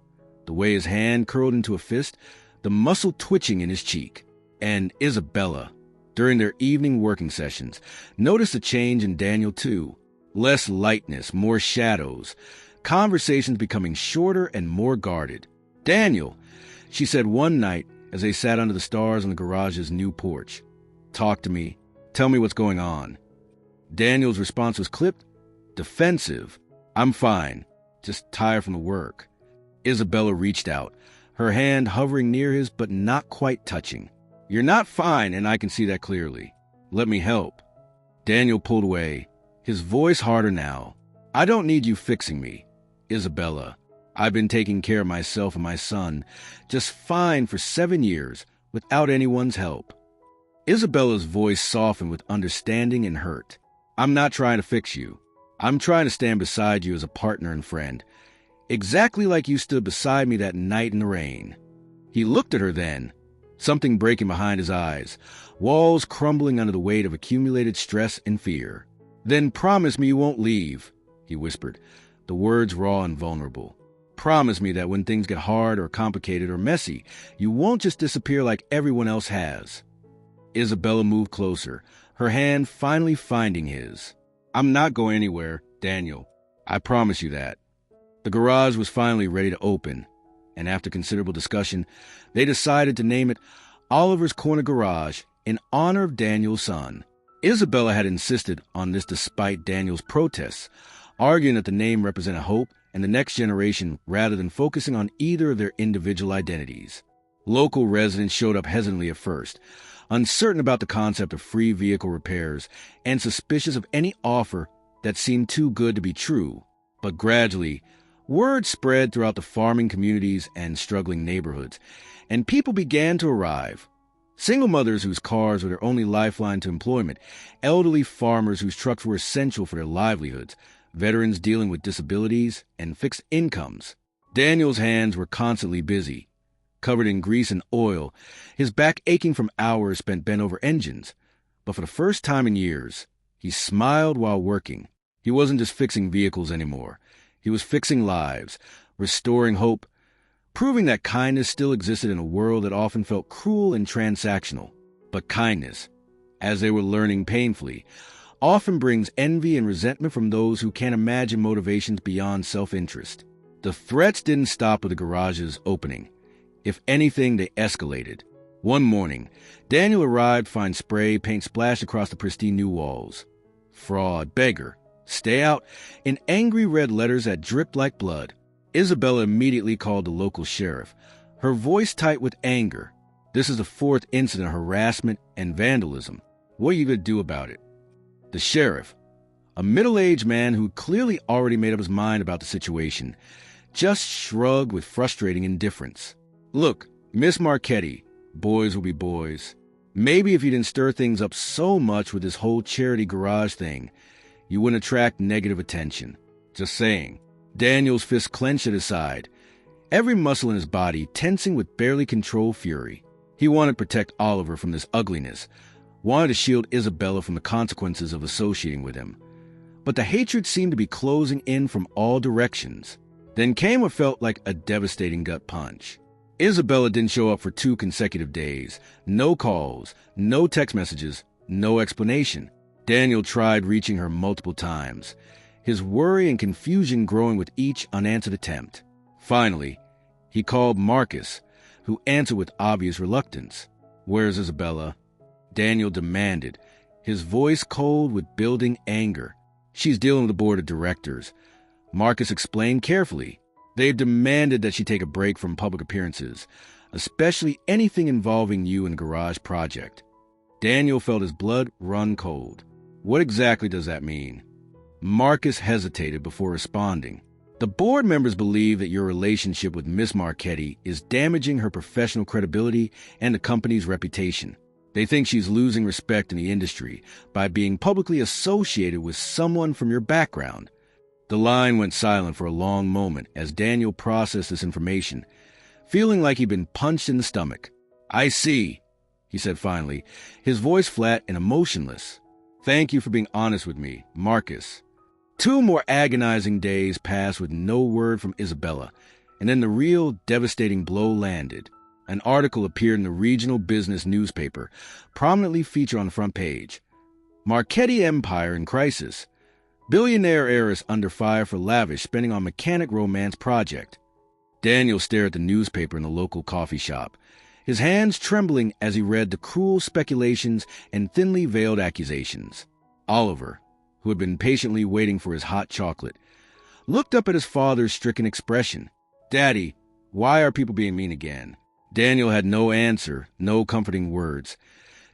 the way his hand curled into a fist, the muscle twitching in his cheek. And Isabella, during their evening working sessions, noticed a change in Daniel too. Less lightness, more shadows, conversations becoming shorter and more guarded. "Daniel," she said one night as they sat under the stars on the garage's new porch. "Talk to me. Tell me what's going on." Daniel's response was clipped, defensive. "I'm fine, just tired from the work." Isabella reached out, her hand hovering near his but not quite touching. "You're not fine, and I can see that clearly. Let me help." Daniel pulled away, his voice harder now. "I don't need you fixing me, Isabella. I've been taking care of myself and my son just fine for 7 years without anyone's help." Isabella's voice softened with understanding and hurt. "I'm not trying to fix you. I'm trying to stand beside you as a partner and friend, exactly like you stood beside me that night in the rain." He looked at her then, something breaking behind his eyes, walls crumbling under the weight of accumulated stress and fear. "Then promise me you won't leave," he whispered, the words raw and vulnerable. "Promise me that when things get hard or complicated or messy, you won't just disappear like everyone else has." Isabella moved closer, her hand finally finding his. "I'm not going anywhere, Daniel. I promise you that." The garage was finally ready to open, and after considerable discussion, they decided to name it Oliver's Corner Garage in honor of Daniel's son. Isabella had insisted on this despite Daniel's protests, arguing that the name represented hope and the next generation rather than focusing on either of their individual identities. Local residents showed up hesitantly at first, uncertain about the concept of free vehicle repairs and suspicious of any offer that seemed too good to be true. But gradually, word spread throughout the farming communities and struggling neighborhoods, and people began to arrive. Single mothers whose cars were their only lifeline to employment, elderly farmers whose trucks were essential for their livelihoods, veterans dealing with disabilities and fixed incomes. Daniel's hands were constantly busy, covered in grease and oil, his back aching from hours spent bent over engines. But for the first time in years, he smiled while working. He wasn't just fixing vehicles anymore. He was fixing lives, restoring hope, proving that kindness still existed in a world that often felt cruel and transactional. But kindness, as they were learning painfully, often brings envy and resentment from those who can't imagine motivations beyond self-interest. The threats didn't stop with the garage's opening. If anything, they escalated. One morning, Daniel arrived to find spray paint splashed across the pristine new walls. "Fraud, beggar, stay out," in angry red letters that dripped like blood. Isabella immediately called the local sheriff, her voice tight with anger. "This is the 4th incident of harassment and vandalism. What are you going to do about it?" The sheriff, a middle-aged man who clearly already made up his mind about the situation, just shrugged with frustrating indifference. "Look, Miss Marchetti, boys will be boys. Maybe if you didn't stir things up so much with this whole charity garage thing, you wouldn't attract negative attention. Just saying." Daniel's fist clenched at his side, every muscle in his body tensing with barely controlled fury. He wanted to protect Oliver from this ugliness, wanted to shield Isabella from the consequences of associating with him. But the hatred seemed to be closing in from all directions. Then came what felt like a devastating gut punch. Isabella didn't show up for 2 consecutive days. No calls, no text messages, no explanation. Daniel tried reaching her multiple times, his worry and confusion growing with each unanswered attempt. Finally, he called Marcus, who answered with obvious reluctance. "Where's Isabella?" Daniel demanded, his voice cold with building anger. "She's dealing with the board of directors." Marcus explained carefully. "They've demanded that she take a break from public appearances, especially anything involving you in the garage project." Daniel felt his blood run cold. "What exactly does that mean?" Marcus hesitated before responding. "The board members believe that your relationship with Miss Marchetti is damaging her professional credibility and the company's reputation. They think she's losing respect in the industry by being publicly associated with someone from your background." The line went silent for a long moment as Daniel processed this information, feeling like he'd been punched in the stomach. "I see," he said finally, his voice flat and emotionless. "Thank you for being honest with me, Marcus." 2 more agonizing days passed with no word from Isabella, and then the real devastating blow landed. An article appeared in the regional business newspaper, prominently featured on the front page. "Marchetti Empire in Crisis. Billionaire heiress under fire for lavish spending on mechanic romance project." Daniel stared at the newspaper in the local coffee shop, his hands trembling as he read the cruel speculations and thinly veiled accusations. Oliver, who had been patiently waiting for his hot chocolate, looked up at his father's stricken expression. "Daddy, why are people being mean again?" Daniel had no answer, no comforting words,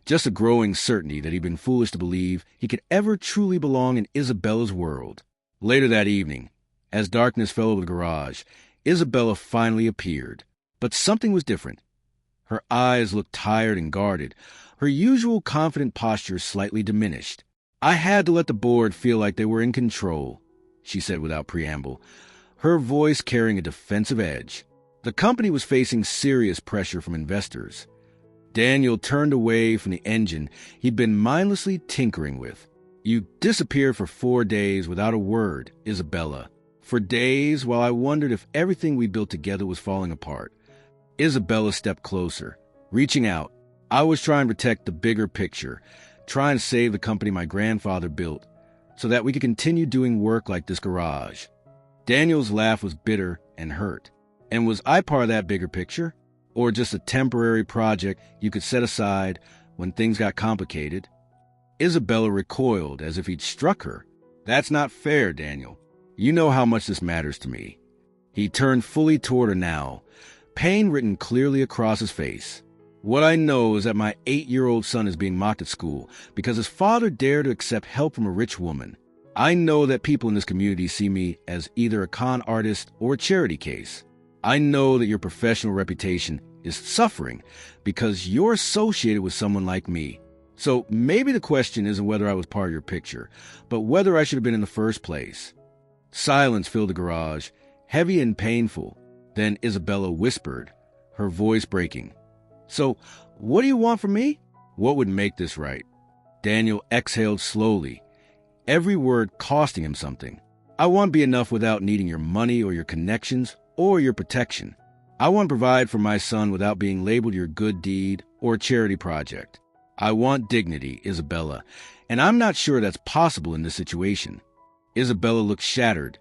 just a growing certainty that he'd been foolish to believe he could ever truly belong in Isabella's world. Later that evening, as darkness fell over the garage, Isabella finally appeared. But something was different. Her eyes looked tired and guarded, her usual confident posture slightly diminished. "I had to let the board feel like they were in control," she said without preamble, her voice carrying a defensive edge. The company was facing serious pressure from investors. Daniel turned away from the engine he'd been mindlessly tinkering with. "You disappeared for 4 days without a word, Isabella. For days, while I wondered if everything we built together was falling apart." Isabella stepped closer, reaching out. "I was trying to protect the bigger picture, trying to save the company my grandfather built, so that we could continue doing work like this garage." Daniel's laugh was bitter and hurt. "And was I part of that bigger picture? Or just a temporary project you could set aside when things got complicated?" Isabella recoiled as if he'd struck her. "That's not fair, Daniel. You know how much this matters to me." He turned fully toward her now, pain written clearly across his face. "What I know is that my 8-year-old son is being mocked at school because his father dared to accept help from a rich woman. I know that people in this community see me as either a con artist or a charity case. I know that your professional reputation is suffering because you're associated with someone like me. So maybe the question isn't whether I was part of your picture, but whether I should have been in the first place." Silence filled the garage, heavy and painful. Then Isabella whispered, her voice breaking. "So, what do you want from me?" "What would make this right?" Daniel exhaled slowly, every word costing him something. "I want to be enough without needing your money or your connections or your protection. I want to provide for my son without being labeled your good deed or charity project. I want dignity, Isabella, and I'm not sure that's possible in this situation." Isabella looked shattered,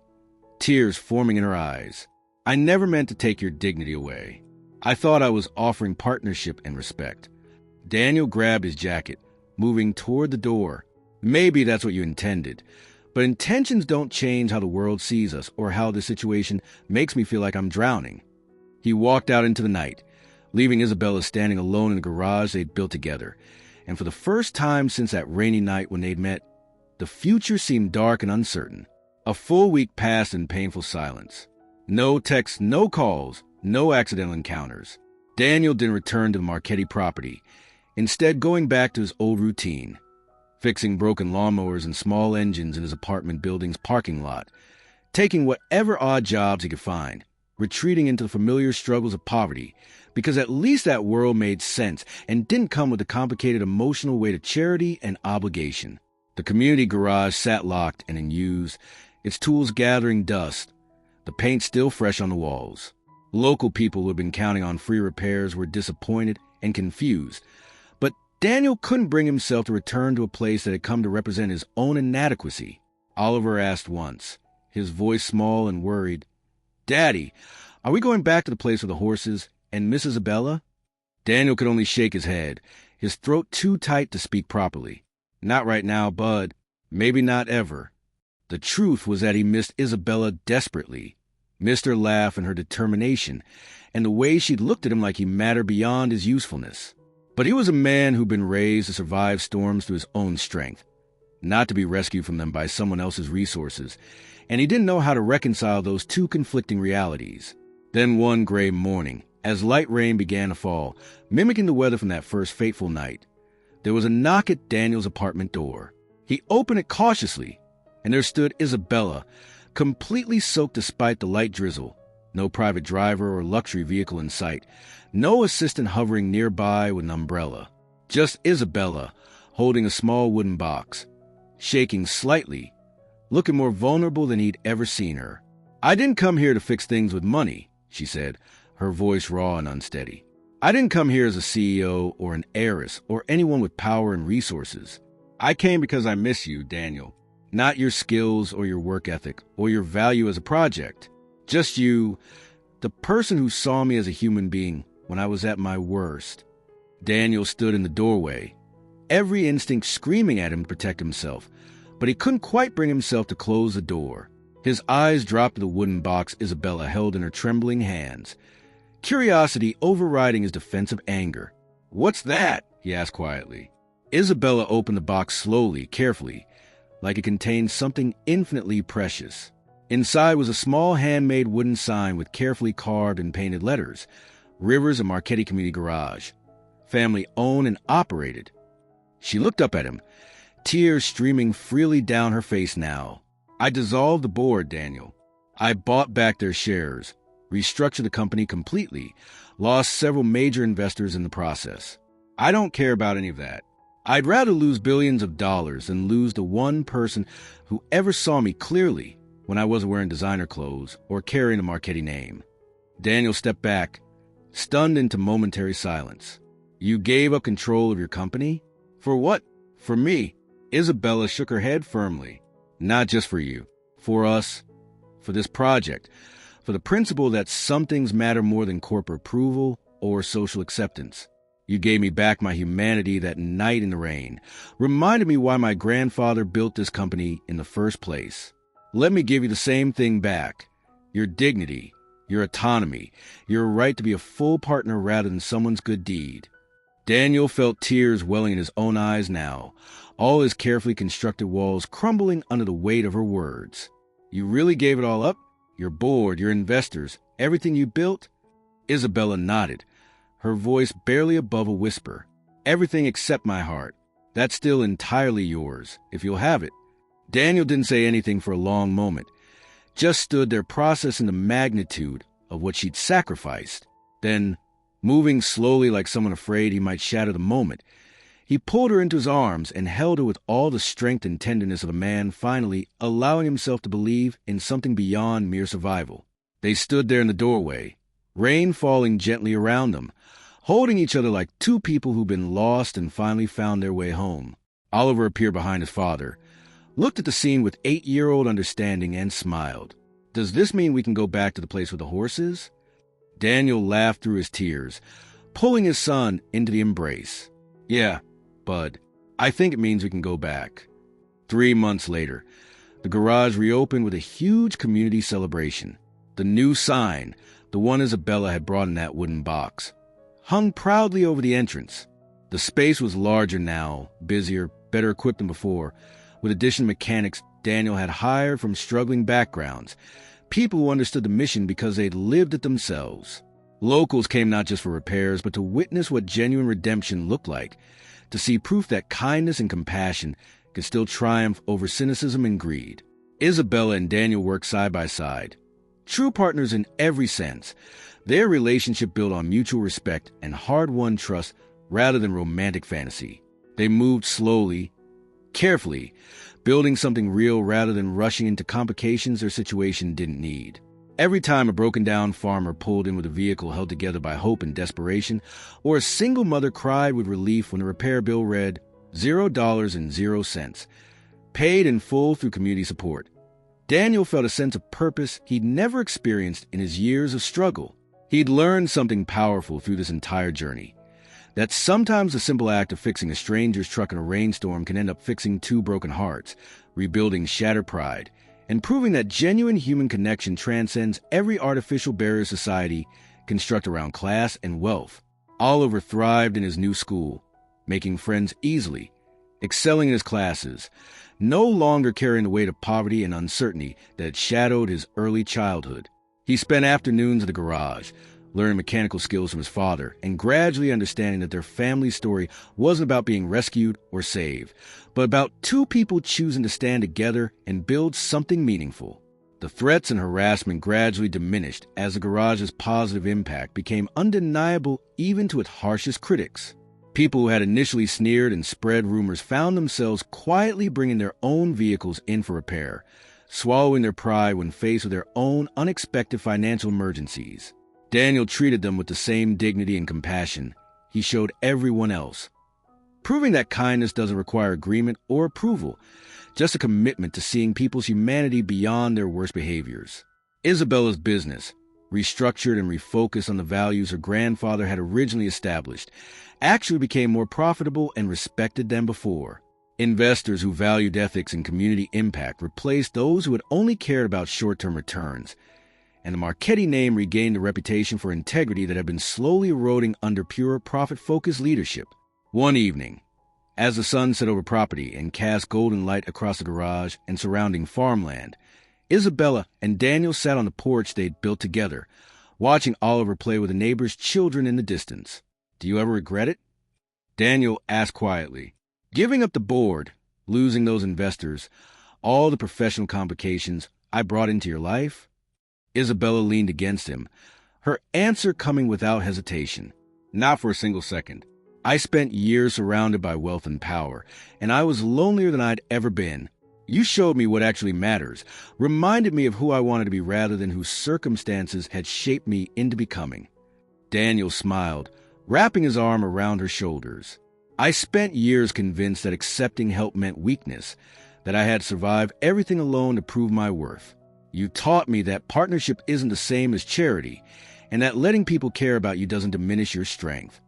tears forming in her eyes. "I never meant to take your dignity away. I thought I was offering partnership and respect." Daniel grabbed his jacket, moving toward the door. "Maybe that's what you intended, but intentions don't change how the world sees us or how the situation makes me feel like I'm drowning." He walked out into the night, leaving Isabella standing alone in the garage they'd built together. And for the first time since that rainy night when they'd met, the future seemed dark and uncertain. A full week passed in painful silence. No texts, no calls, no accidental encounters. Daniel didn't return to the Marchetti property, instead going back to his old routine, fixing broken lawnmowers and small engines in his apartment building's parking lot, taking whatever odd jobs he could find, retreating into the familiar struggles of poverty, because at least that world made sense and didn't come with the complicated emotional weight of charity and obligation. The community garage sat locked and unused, its tools gathering dust, the paint still fresh on the walls. Local people who had been counting on free repairs were disappointed and confused, but Daniel couldn't bring himself to return to a place that had come to represent his own inadequacy. Oliver asked once, his voice small and worried, "Daddy, are we going back to the place with the horses and Miss Isabella?" Daniel could only shake his head, his throat too tight to speak properly. "Not right now, Bud. Maybe not ever." The truth was that he missed Isabella desperately, missed her laugh and her determination, and the way she'd looked at him like he mattered beyond his usefulness. But he was a man who'd been raised to survive storms through his own strength, not to be rescued from them by someone else's resources, and he didn't know how to reconcile those two conflicting realities. Then one gray morning, as light rain began to fall, mimicking the weather from that first fateful night, there was a knock at Daniel's apartment door. He opened it cautiously, and there stood Isabella, completely soaked despite the light drizzle. No private driver or luxury vehicle in sight, no assistant hovering nearby with an umbrella. Just Isabella, holding a small wooden box, shaking slightly, looking more vulnerable than he'd ever seen her. "I didn't come here to fix things with money," she said, her voice raw and unsteady. "I didn't come here as a CEO or an heiress or anyone with power and resources. I came because I miss you, Daniel. Not your skills or your work ethic or your value as a project. Just you, the person who saw me as a human being when I was at my worst." Daniel stood in the doorway, every instinct screaming at him to protect himself, but he couldn't quite bring himself to close the door. His eyes dropped to the wooden box Isabella held in her trembling hands, curiosity overriding his defensive anger. "What's that?" he asked quietly. Isabella opened the box slowly, carefully, like it contained something infinitely precious. Inside was a small handmade wooden sign with carefully carved and painted letters, "Rivers of Marchetti Community Garage. Family owned and operated." She looked up at him, tears streaming freely down her face now. "I dissolved the board, Daniel. I bought back their shares, restructured the company completely, lost several major investors in the process. I don't care about any of that. I'd rather lose billions of dollars than lose the one person who ever saw me clearly when I wasn't wearing designer clothes or carrying a Marchetti name." Daniel stepped back, stunned into momentary silence. "You gave up control of your company? For what? For me?" Isabella shook her head firmly. "Not just for you. For us. For this project. For the principle that some things matter more than corporate approval or social acceptance. You gave me back my humanity that night in the rain, reminded me why my grandfather built this company in the first place. Let me give you the same thing back. Your dignity, your autonomy, your right to be a full partner rather than someone's good deed." Daniel felt tears welling in his own eyes now, all his carefully constructed walls crumbling under the weight of her words. "You really gave it all up? Your board, your investors, everything you built?" Isabella nodded, her voice barely above a whisper. "Everything except my heart. That's still entirely yours, if you'll have it." Daniel didn't say anything for a long moment, just stood there processing the magnitude of what she'd sacrificed. Then, moving slowly like someone afraid he might shatter the moment, he pulled her into his arms and held her with all the strength and tenderness of a man finally allowing himself to believe in something beyond mere survival. They stood there in the doorway, rain falling gently around them, holding each other like two people who'd been lost and finally found their way home. Oliver appeared behind his father, looked at the scene with 8-year-old understanding, and smiled. "Does this mean we can go back to the place with the horses?" Daniel laughed through his tears, pulling his son into the embrace. "Yeah, Bud, I think it means we can go back." 3 months later, the garage reopened with a huge community celebration. The new sign, the one Isabella had brought in that wooden box, hung proudly over the entrance. The space was larger now, busier, better equipped than before, with additional mechanics Daniel had hired from struggling backgrounds, people who understood the mission because they'd lived it themselves. Locals came not just for repairs, but to witness what genuine redemption looked like, to see proof that kindness and compassion could still triumph over cynicism and greed. Isabella and Daniel worked side by side. True partners in every sense. Their relationship built on mutual respect and hard-won trust rather than romantic fantasy. They moved slowly, carefully, building something real rather than rushing into complications their situation didn't need. Every time a broken-down farmer pulled in with a vehicle held together by hope and desperation, or a single mother cried with relief when the repair bill read $0.00, paid in full through community support, Daniel felt a sense of purpose he'd never experienced in his years of struggle. He'd learned something powerful through this entire journey, that sometimes the simple act of fixing a stranger's truck in a rainstorm can end up fixing two broken hearts, rebuilding shattered pride, and proving that genuine human connection transcends every artificial barrier society construct around class and wealth. Oliver thrived in his new school, making friends easily, excelling in his classes, no longer carrying the weight of poverty and uncertainty that had shadowed his early childhood. He spent afternoons at the garage, learning mechanical skills from his father, and gradually understanding that their family story wasn't about being rescued or saved, but about two people choosing to stand together and build something meaningful. The threats and harassment gradually diminished as the garage's positive impact became undeniable even to its harshest critics. People who had initially sneered and spread rumors found themselves quietly bringing their own vehicles in for repair, swallowing their pride when faced with their own unexpected financial emergencies. Daniel treated them with the same dignity and compassion he showed everyone else, proving that kindness doesn't require agreement or approval, just a commitment to seeing people's humanity beyond their worst behaviors. Isabella's business, restructured and refocused on the values her grandfather had originally established, actually became more profitable and respected than before. Investors who valued ethics and community impact replaced those who had only cared about short-term returns, and the Marchetti name regained the reputation for integrity that had been slowly eroding under pure profit-focused leadership. One evening, as the sun set over property and cast golden light across the garage and surrounding farmland, Isabella and Daniel sat on the porch they'd built together, watching Oliver play with the neighbor's children in the distance. "Do you ever regret it?" Daniel asked quietly. "Giving up the board, losing those investors, all the professional complications I brought into your life?" Isabella leaned against him, her answer coming without hesitation. "Not for a single second. I spent years surrounded by wealth and power, and I was lonelier than I'd ever been. You showed me what actually matters, reminded me of who I wanted to be rather than whose circumstances had shaped me into becoming." Daniel smiled, wrapping his arm around her shoulders. "I spent years convinced that accepting help meant weakness, that I had to survive everything alone to prove my worth. You taught me that partnership isn't the same as charity, and that letting people care about you doesn't diminish your strength."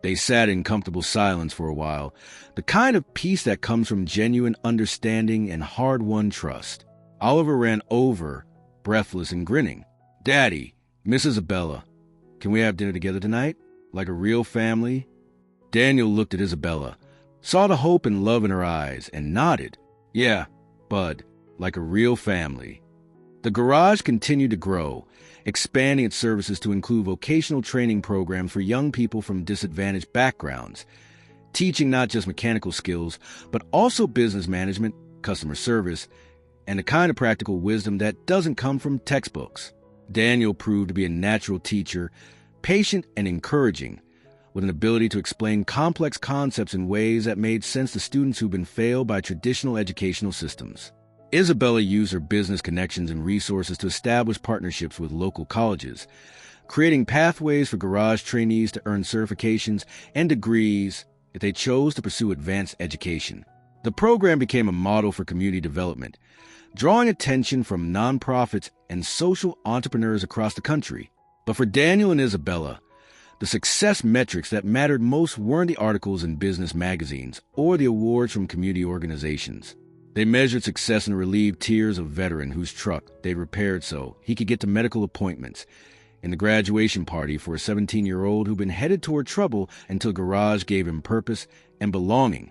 They sat in comfortable silence for a while, the kind of peace that comes from genuine understanding and hard-won trust. Oliver ran over, breathless and grinning. "Daddy, Miss Isabella, can we have dinner together tonight? Like a real family?" Daniel looked at Isabella, saw the hope and love in her eyes, and nodded. "Yeah, Bud, like a real family." The garage continued to grow, expanding its services to include vocational training programs for young people from disadvantaged backgrounds, teaching not just mechanical skills, but also business management, customer service, and the kind of practical wisdom that doesn't come from textbooks. Daniel proved to be a natural teacher, patient and encouraging, with an ability to explain complex concepts in ways that made sense to students who've been failed by traditional educational systems. Isabella used her business connections and resources to establish partnerships with local colleges, creating pathways for garage trainees to earn certifications and degrees if they chose to pursue advanced education. The program became a model for community development, drawing attention from nonprofits and social entrepreneurs across the country. But for Daniel and Isabella, the success metrics that mattered most weren't the articles in business magazines or the awards from community organizations. They measured success in the relieved tears of a veteran whose truck they'd repaired so he could get to medical appointments, in the graduation party for a 17-year-old who'd been headed toward trouble until garage gave him purpose and belonging,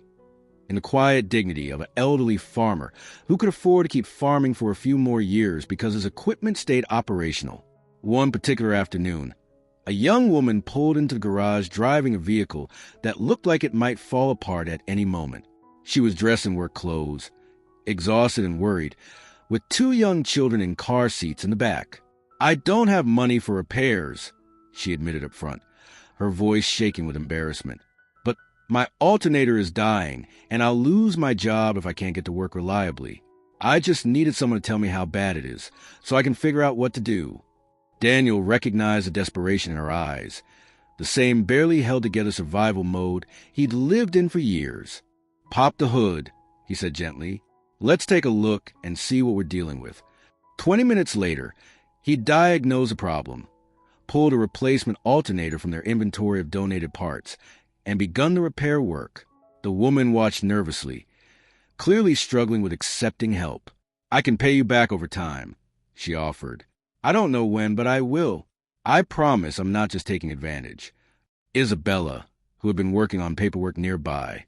in the quiet dignity of an elderly farmer who could afford to keep farming for a few more years because his equipment stayed operational. One particular afternoon, a young woman pulled into the garage driving a vehicle that looked like it might fall apart at any moment. She was dressed in work clothes, exhausted and worried, with 2 young children in car seats in the back. "I don't have money for repairs," she admitted up front, her voice shaking with embarrassment. "But my alternator is dying, and I'll lose my job if I can't get to work reliably. I just needed someone to tell me how bad it is, so I can figure out what to do." Daniel recognized the desperation in her eyes, the same barely held-together survival mode he'd lived in for years. "Pop the hood," he said gently. "Let's take a look and see what we're dealing with." 20 minutes later, he diagnosed the problem, pulled a replacement alternator from their inventory of donated parts, and begun the repair work. The woman watched nervously, clearly struggling with accepting help. "I can pay you back over time," she offered. "I don't know when, but I will. I promise I'm not just taking advantage." Isabella, who had been working on paperwork nearby,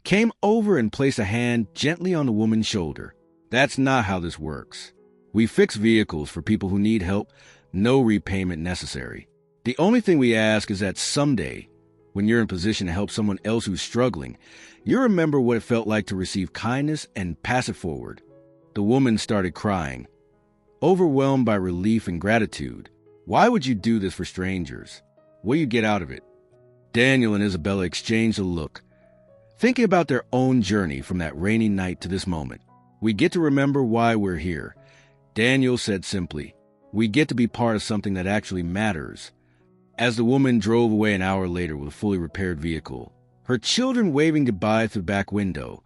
came over and placed a hand gently on the woman's shoulder. "That's not how this works. We fix vehicles for people who need help, no repayment necessary. The only thing we ask is that someday, when you're in position to help someone else who's struggling, you remember what it felt like to receive kindness and pass it forward." The woman started crying, overwhelmed by relief and gratitude. "Why would you do this for strangers? What do you get out of it?" Daniel and Isabella exchanged a look, thinking about their own journey from that rainy night to this moment. "We get to remember why we're here," Daniel said simply. "We get to be part of something that actually matters." As the woman drove away an hour later with a fully repaired vehicle, her children waving goodbye through the back window,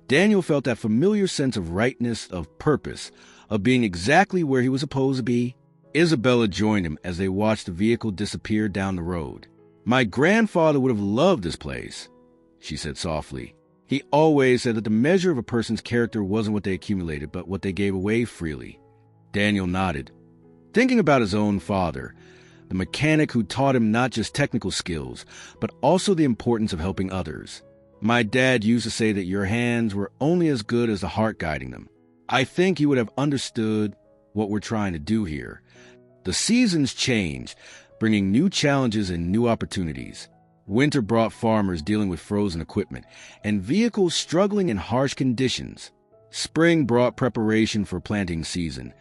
Daniel felt that familiar sense of rightness, of purpose, of being exactly where he was supposed to be. Isabella joined him as they watched the vehicle disappear down the road. "My grandfather would have loved this place," she said softly. "He always said that the measure of a person's character wasn't what they accumulated, but what they gave away freely." Daniel nodded, thinking about his own father, the mechanic who taught him not just technical skills, but also the importance of helping others. "My dad used to say that your hands were only as good as the heart guiding them. I think he would have understood what we're trying to do here." The seasons changed, bringing new challenges and new opportunities. Winter brought farmers dealing with frozen equipment and vehicles struggling in harsh conditions. Spring brought preparation for planting season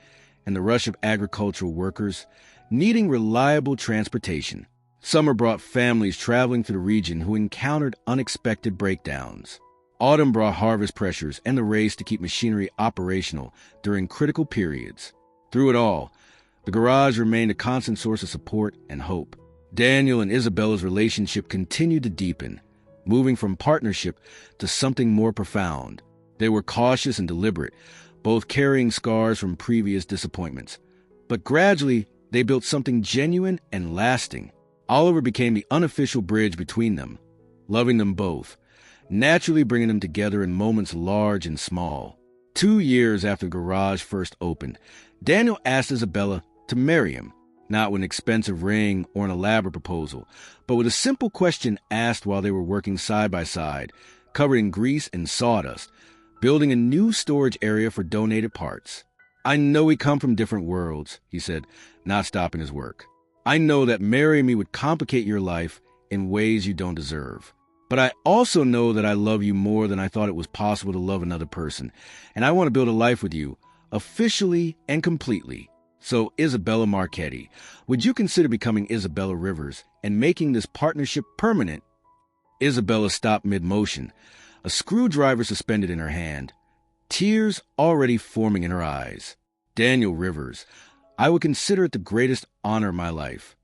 and the rush of agricultural workers needing reliable transportation. Summer brought families traveling through the region who encountered unexpected breakdowns. Autumn brought harvest pressures and the race to keep machinery operational during critical periods. Through it all, the garage remained a constant source of support and hope. Daniel and Isabella's relationship continued to deepen, moving from partnership to something more profound. They were cautious and deliberate, both carrying scars from previous disappointments. But gradually, they built something genuine and lasting. Oliver became the unofficial bridge between them, loving them both, naturally bringing them together in moments large and small. 2 years after the garage first opened, Daniel asked Isabella to marry him, not with an expensive ring or an elaborate proposal, but with a simple question asked while they were working side by side, covered in grease and sawdust, building a new storage area for donated parts. "I know we come from different worlds," he said, not stopping his work. "I know that marrying me would complicate your life in ways you don't deserve. But I also know that I love you more than I thought it was possible to love another person, and I want to build a life with you, officially and completely. So, Isabella Marchetti, would you consider becoming Isabella Rivers and making this partnership permanent?" Isabella stopped mid-motion, a screwdriver suspended in her hand, tears already forming in her eyes. "Daniel Rivers, I would consider it the greatest honor of my life."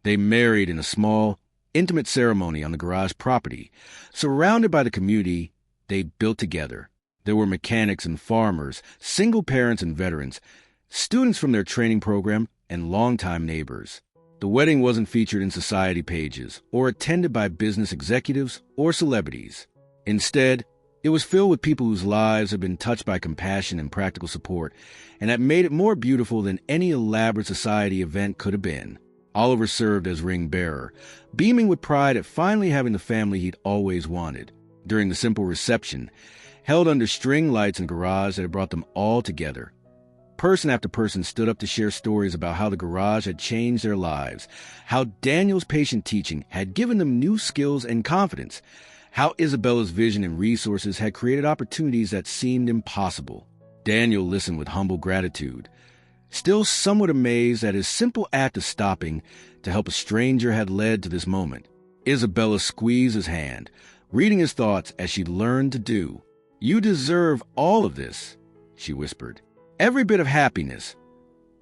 They married in a small, intimate ceremony on the garage property. Surrounded by the community, they built together. There were mechanics and farmers, single parents and veterans, students from their training program, and longtime neighbors. The wedding wasn't featured in society pages or attended by business executives or celebrities. Instead, it was filled with people whose lives had been touched by compassion and practical support, and that made it more beautiful than any elaborate society event could have been. Oliver served as ring bearer, beaming with pride at finally having the family he'd always wanted. During the simple reception, held under string lights in a garage that had brought them all together, person after person stood up to share stories about how the garage had changed their lives, how Daniel's patient teaching had given them new skills and confidence, how Isabella's vision and resources had created opportunities that seemed impossible. Daniel listened with humble gratitude, still somewhat amazed that his simple act of stopping to help a stranger had led to this moment. Isabella squeezed his hand, reading his thoughts as she learned to do. "You deserve all of this," she whispered. "Every bit of happiness,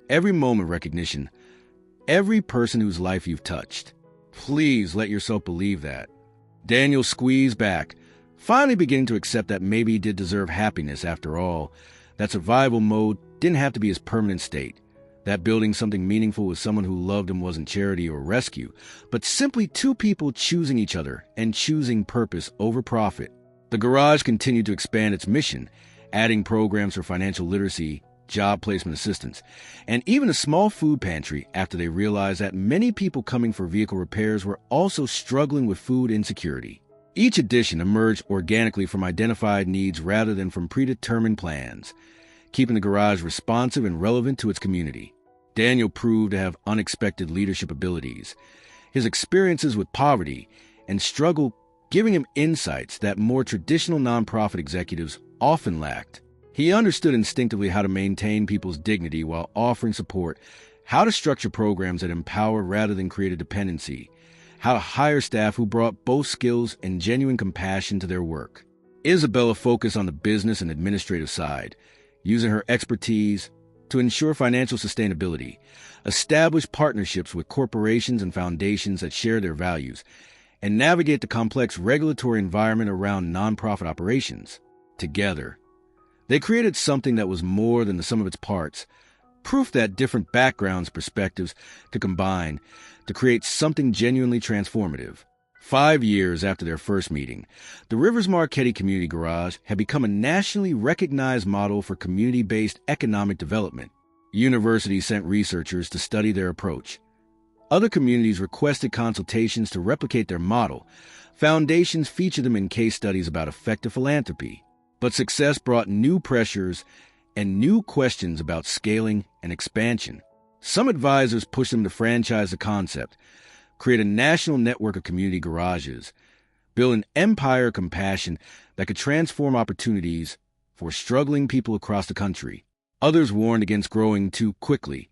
every moment of recognition, every person whose life you've touched. Please let yourself believe that." Daniel squeezed back, finally beginning to accept that maybe he did deserve happiness after all, that survival mode didn't have to be his permanent state, that building something meaningful with someone who loved him wasn't charity or rescue, but simply two people choosing each other and choosing purpose over profit. The garage continued to expand its mission, adding programs for financial literacy, job placement assistance, and even a small food pantry after they realized that many people coming for vehicle repairs were also struggling with food insecurity. Each addition emerged organically from identified needs rather than from predetermined plans, keeping the garage responsive and relevant to its community. Daniel proved to have unexpected leadership abilities, his experiences with poverty and struggle giving him insights that more traditional nonprofit executives often lacked. He understood instinctively how to maintain people's dignity while offering support, how to structure programs that empower rather than create a dependency, how to hire staff who brought both skills and genuine compassion to their work. Isabella focused on the business and administrative side, using her expertise to ensure financial sustainability, establish partnerships with corporations and foundations that share their values, and navigate the complex regulatory environment around nonprofit operations. Together, they created something that was more than the sum of its parts, proof that different backgrounds, perspectives could combine to create something genuinely transformative. 5 years after their first meeting, the Rivers Marchetti Community Garage had become a nationally recognized model for community-based economic development. Universities sent researchers to study their approach. Other communities requested consultations to replicate their model. Foundations featured them in case studies about effective philanthropy. But success brought new pressures and new questions about scaling and expansion. Some advisors pushed them to franchise the concept, create a national network of community garages, build an empire of compassion that could transform opportunities for struggling people across the country. Others warned against growing too quickly,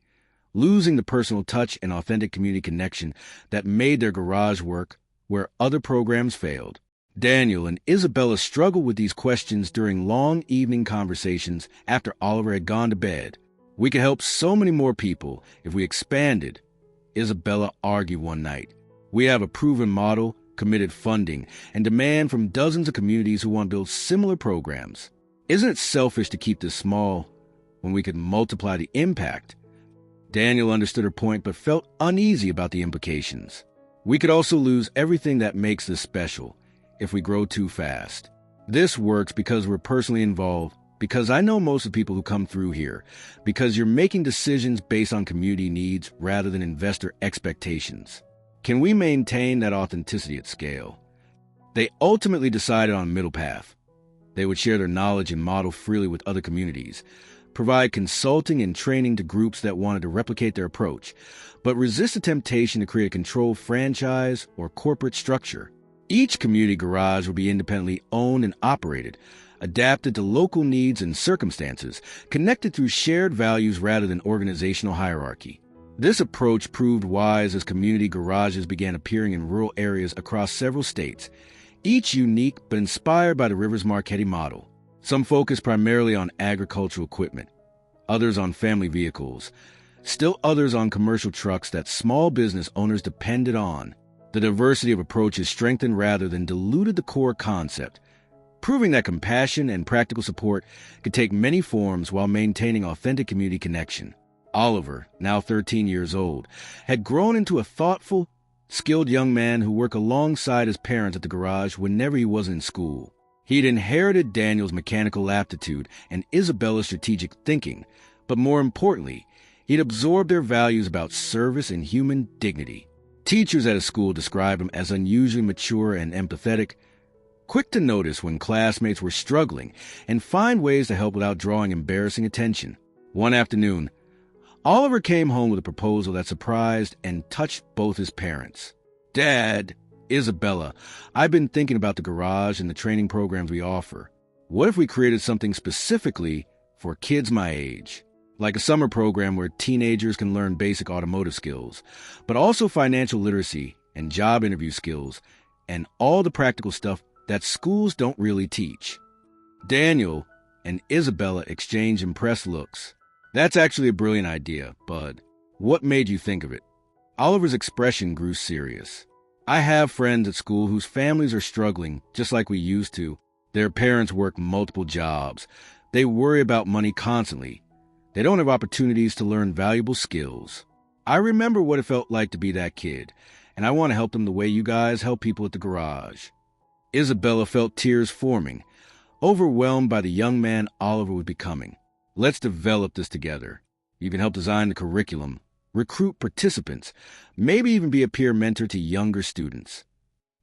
losing the personal touch and authentic community connection that made their garage work where other programs failed. Daniel and Isabella struggled with these questions during long evening conversations after Oliver had gone to bed. "We could help so many more people if we expanded," Isabella argued one night. "We have a proven model, committed funding, and demand from dozens of communities who want to build similar programs. Isn't it selfish to keep this small when we could multiply the impact?" Daniel understood her point but felt uneasy about the implications. "We could also lose everything that makes this special if we grow too fast. This works because we're personally involved, because I know most of the people who come through here, because you're making decisions based on community needs rather than investor expectations. Can we maintain that authenticity at scale?" They ultimately decided on a middle path. They would share their knowledge and model freely with other communities, provide consulting and training to groups that wanted to replicate their approach, but resist the temptation to create a controlled franchise or corporate structure. Each community garage would be independently owned and operated, adapted to local needs and circumstances, connected through shared values rather than organizational hierarchy. This approach proved wise as community garages began appearing in rural areas across several states, each unique but inspired by the Rivers Marchetti model. Some focused primarily on agricultural equipment, others on family vehicles, still others on commercial trucks that small business owners depended on. The diversity of approaches strengthened rather than diluted the core concept, proving that compassion and practical support could take many forms while maintaining authentic community connection. Oliver, now 13 years old, had grown into a thoughtful, skilled young man who worked alongside his parents at the garage whenever he wasn't in school. He'd inherited Daniel's mechanical aptitude and Isabella's strategic thinking, but more importantly, he'd absorbed their values about service and human dignity. Teachers at his school described him as unusually mature and empathetic, quick to notice when classmates were struggling and find ways to help without drawing embarrassing attention. One afternoon, Oliver came home with a proposal that surprised and touched both his parents. "Dad, Isabella, I've been thinking about the garage and the training programs we offer. What if we created something specifically for kids my age, like a summer program where teenagers can learn basic automotive skills, but also financial literacy and job interview skills and all the practical stuff that schools don't really teach. Daniel and Isabella exchanged impressed looks. That's actually a brilliant idea, Bud. What made you think of it? Oliver's expression grew serious. I have friends at school whose families are struggling, just like we used to. Their parents work multiple jobs. They worry about money constantly. They don't have opportunities to learn valuable skills. I remember what it felt like to be that kid, and I want to help them the way you guys help people at the garage. Isabella felt tears forming, overwhelmed by the young man Oliver was becoming. Let's develop this together. You can help design the curriculum, recruit participants, maybe even be a peer mentor to younger students.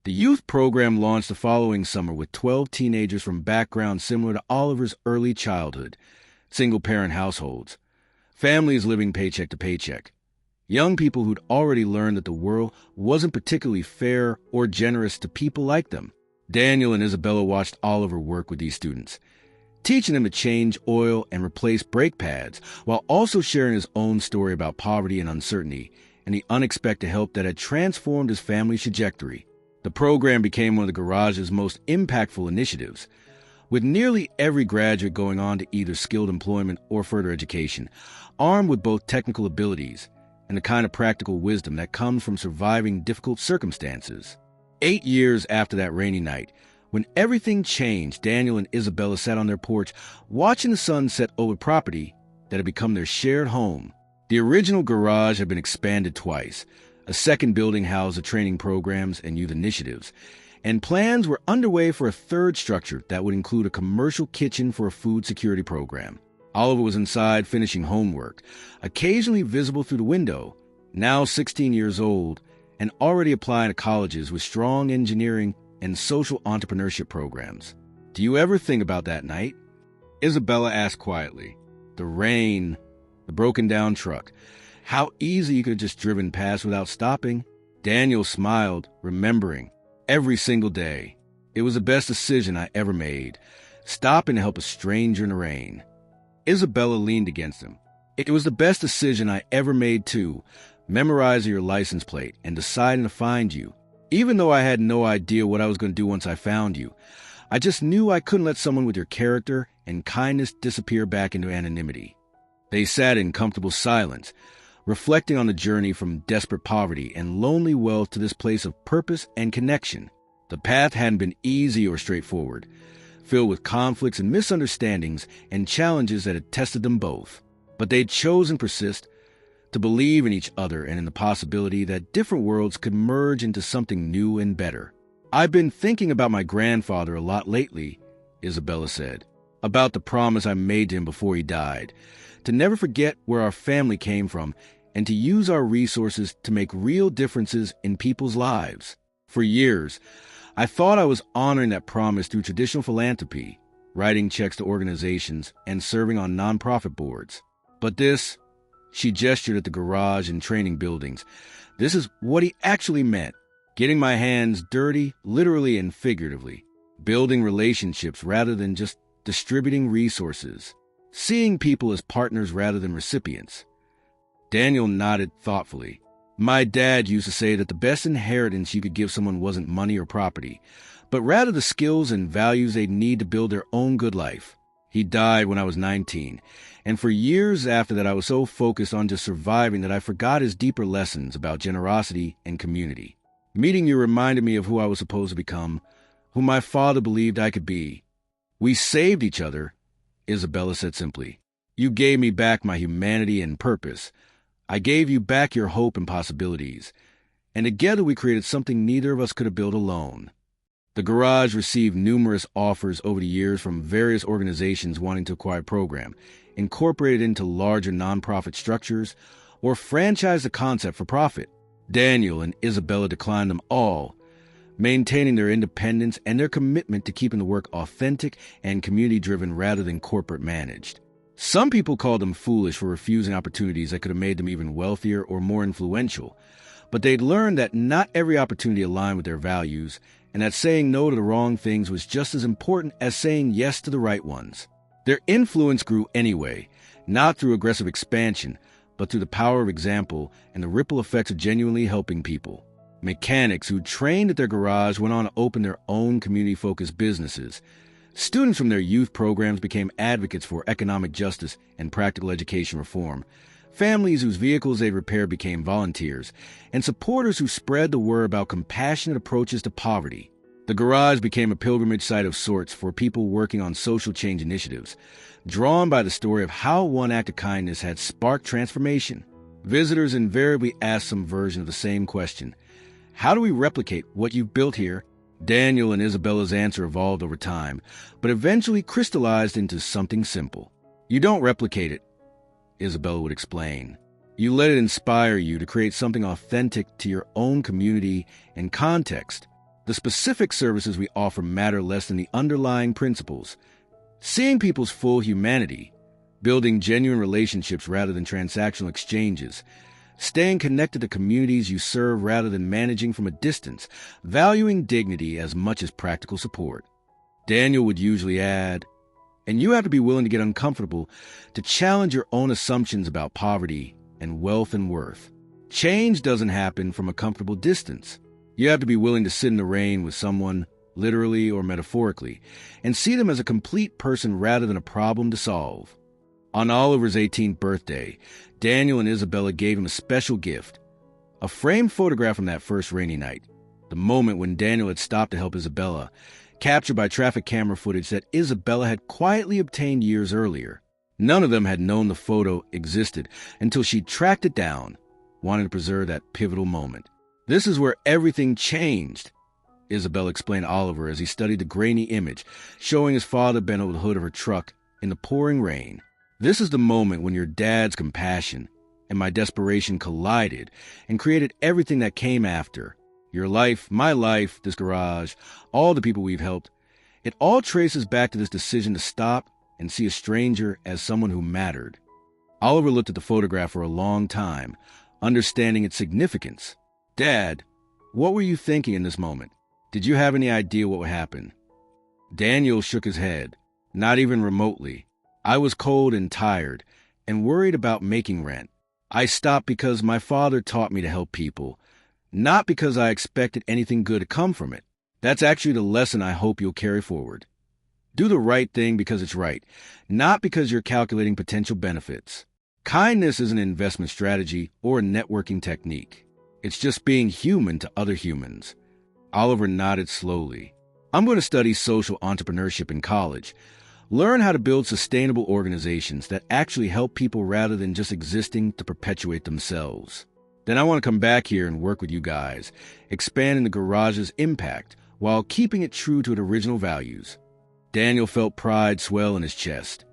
The youth program launched the following summer with 12 teenagers from backgrounds similar to Oliver's early childhood, single-parent households, families living paycheck to paycheck, young people who'd already learned that the world wasn't particularly fair or generous to people like them. Daniel and Isabella watched Oliver work with these students, teaching them to change oil and replace brake pads, while also sharing his own story about poverty and uncertainty and the unexpected help that had transformed his family's trajectory. The program became one of the garage's most impactful initiatives, with nearly every graduate going on to either skilled employment or further education, armed with both technical abilities and the kind of practical wisdom that comes from surviving difficult circumstances. 8 years after that rainy night, when everything changed, Daniel and Isabella sat on their porch, watching the sun set over property that had become their shared home. The original garage had been expanded twice. A second building housed the training programs and youth initiatives, and plans were underway for a third structure that would include a commercial kitchen for a food security program. Oliver was inside finishing homework, occasionally visible through the window, now 16 years old, and already applying to colleges with strong engineering and social entrepreneurship programs. Do you ever think about that night? Isabella asked quietly. The rain, the broken down truck, how easy you could have just driven past without stopping. Daniel smiled, remembering. Every single day. It was the best decision I ever made, stopping to help a stranger in the rain. Isabella leaned against him. It was the best decision I ever made too, memorizing your license plate and deciding to find you. Even though I had no idea what I was going to do once I found you, I just knew I couldn't let someone with your character and kindness disappear back into anonymity. They sat in comfortable silence, reflecting on the journey from desperate poverty and lonely wealth to this place of purpose and connection. The path hadn't been easy or straightforward, filled with conflicts and misunderstandings and challenges that had tested them both. But they'd chosen to persist, to believe in each other and in the possibility that different worlds could merge into something new and better. I've been thinking about my grandfather a lot lately, Isabella said, about the promise I made to him before he died, to never forget where our family came from and to use our resources to make real differences in people's lives. For years, I thought I was honoring that promise through traditional philanthropy, writing checks to organizations and serving on nonprofit boards. But this, she gestured at the garage and training buildings, this is what he actually meant. Getting my hands dirty, literally and figuratively. Building relationships rather than just distributing resources. Seeing people as partners rather than recipients. Daniel nodded thoughtfully. My dad used to say that the best inheritance you could give someone wasn't money or property, but rather the skills and values they'd need to build their own good life. He died when I was 19, and for years after that I was so focused on just surviving that I forgot his deeper lessons about generosity and community. Meeting you reminded me of who I was supposed to become, who my father believed I could be. We saved each other, Isabella said simply. You gave me back my humanity and purpose. I gave you back your hope and possibilities. And together we created something neither of us could have built alone. The garage received numerous offers over the years from various organizations wanting to acquire the program, incorporate it into larger nonprofit structures, or franchise the concept for profit. Daniel and Isabella declined them all, maintaining their independence and their commitment to keeping the work authentic and community-driven rather than corporate-managed. Some people called them foolish for refusing opportunities that could have made them even wealthier or more influential, but they'd learned that not every opportunity aligned with their values, and that saying no to the wrong things was just as important as saying yes to the right ones. Their influence grew anyway, not through aggressive expansion, but through the power of example and the ripple effects of genuinely helping people. Mechanics who trained at their garage went on to open their own community-focused businesses. Students from their youth programs became advocates for economic justice and practical education reform. Families whose vehicles they repaired became volunteers, and supporters who spread the word about compassionate approaches to poverty. The garage became a pilgrimage site of sorts for people working on social change initiatives, drawn by the story of how one act of kindness had sparked transformation. Visitors invariably asked some version of the same question: how do we replicate what you've built here? Daniel and Isabella's answer evolved over time, but eventually crystallized into something simple. You don't replicate it, Isabella would explain. You let it inspire you to create something authentic to your own community and context. The specific services we offer matter less than the underlying principles. Seeing people's full humanity, building genuine relationships rather than transactional exchanges, staying connected to communities you serve rather than managing from a distance, valuing dignity as much as practical support. Daniel would usually add, and you have to be willing to get uncomfortable to challenge your own assumptions about poverty and wealth and worth. Change doesn't happen from a comfortable distance. You have to be willing to sit in the rain with someone, literally or metaphorically, and see them as a complete person rather than a problem to solve. On Oliver's 18th birthday, Daniel and Isabella gave him a special gift, a framed photograph from that first rainy night, the moment when Daniel had stopped to help Isabella, captured by traffic camera footage that Isabella had quietly obtained years earlier. None of them had known the photo existed until she tracked it down, wanting to preserve that pivotal moment. This is where everything changed, Isabella explained to Oliver as he studied the grainy image, showing his father bent over the hood of her truck in the pouring rain. This is the moment when your dad's compassion and my desperation collided and created everything that came after. Your life, my life, this garage, all the people we've helped. It all traces back to this decision to stop and see a stranger as someone who mattered. Oliver looked at the photograph for a long time, understanding its significance. Dad, what were you thinking in this moment? Did you have any idea what would happen? Daniel shook his head. Not even remotely. I was cold and tired and worried about making rent. I stopped because my father taught me to help people, not because I expected anything good to come from it. That's actually the lesson I hope you'll carry forward. Do the right thing because it's right, not because you're calculating potential benefits. Kindness is an investment strategy or a networking technique. It's just being human to other humans. Oliver nodded slowly. I'm going to study social entrepreneurship in college. Learn how to build sustainable organizations that actually help people rather than just existing to perpetuate themselves. Then I want to come back here and work with you guys, expanding the garage's impact while keeping it true to its original values. Daniel felt pride swell in his chest,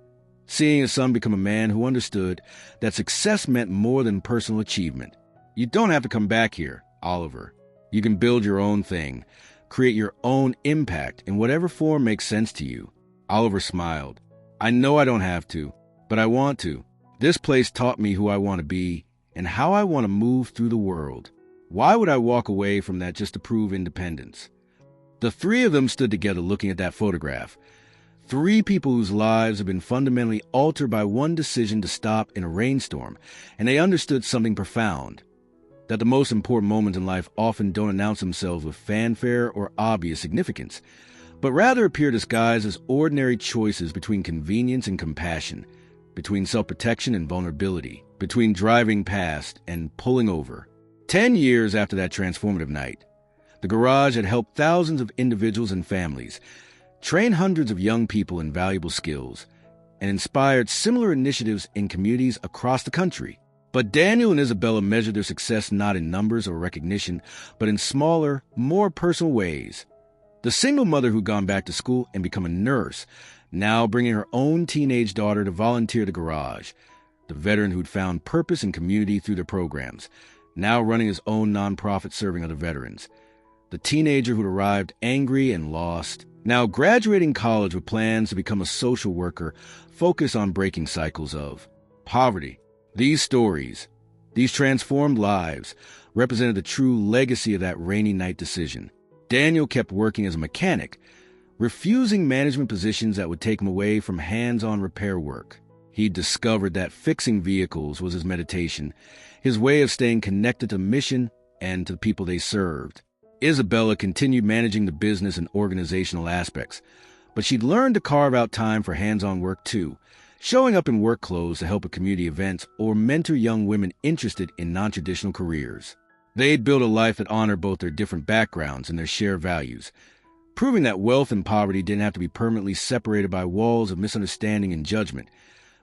seeing his son become a man who understood that success meant more than personal achievement. You don't have to come back here, Oliver. You can build your own thing, create your own impact in whatever form makes sense to you. Oliver smiled. I know I don't have to, but I want to. This place taught me who I want to be and how I want to move through the world. Why would I walk away from that just to prove independence? The three of them stood together looking at that photograph. Three people whose lives have been fundamentally altered by one decision to stop in a rainstorm, and they understood something profound. That the most important moments in life often don't announce themselves with fanfare or obvious significance, but rather appear disguised as ordinary choices between convenience and compassion, between self-protection and vulnerability, between driving past and pulling over. 10 years after that transformative night, the garage had helped thousands of individuals and families, trained hundreds of young people in valuable skills, and inspired similar initiatives in communities across the country. But Daniel and Isabella measured their success not in numbers or recognition, but in smaller, more personal ways. The single mother who'd gone back to school and become a nurse, now bringing her own teenage daughter to volunteer at the garage. The veteran who'd found purpose and community through their programs, now running his own nonprofit serving other veterans. The teenager who'd arrived angry and lost, now graduating college with plans to become a social worker focused on breaking cycles of poverty. These stories, these transformed lives, represented the true legacy of that rainy night decision. Daniel kept working as a mechanic, refusing management positions that would take him away from hands-on repair work. He discovered that fixing vehicles was his meditation, his way of staying connected to mission and to the people they served. Isabella continued managing the business and organizational aspects, but she'd learned to carve out time for hands-on work too, showing up in work clothes to help at community events or mentor young women interested in non-traditional careers. They'd built a life that honored both their different backgrounds and their shared values, proving that wealth and poverty didn't have to be permanently separated by walls of misunderstanding and judgment,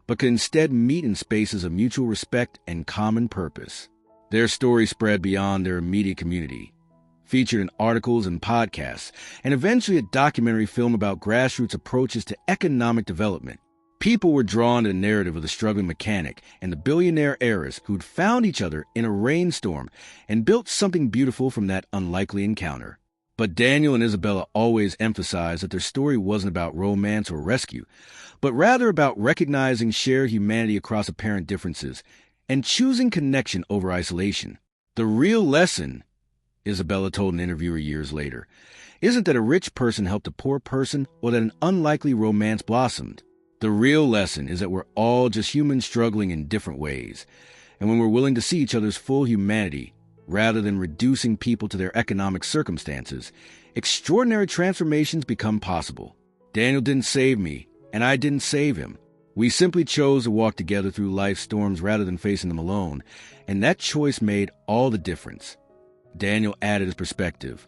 but could instead meet in spaces of mutual respect and common purpose. Their story spread beyond their immediate community, featured in articles and podcasts, and eventually a documentary film about grassroots approaches to economic development. People were drawn to the narrative of the struggling mechanic and the billionaire heiress who'd found each other in a rainstorm and built something beautiful from that unlikely encounter. But Daniel and Isabella always emphasized that their story wasn't about romance or rescue, but rather about recognizing shared humanity across apparent differences and choosing connection over isolation. The real lesson, Isabella told an interviewer years later, isn't that a rich person helped a poor person or that an unlikely romance blossomed. The real lesson is that we're all just humans struggling in different ways, and when we're willing to see each other's full humanity, rather than reducing people to their economic circumstances, extraordinary transformations become possible. Daniel didn't save me, and I didn't save him. We simply chose to walk together through life's storms rather than facing them alone, and that choice made all the difference. Daniel added his perspective.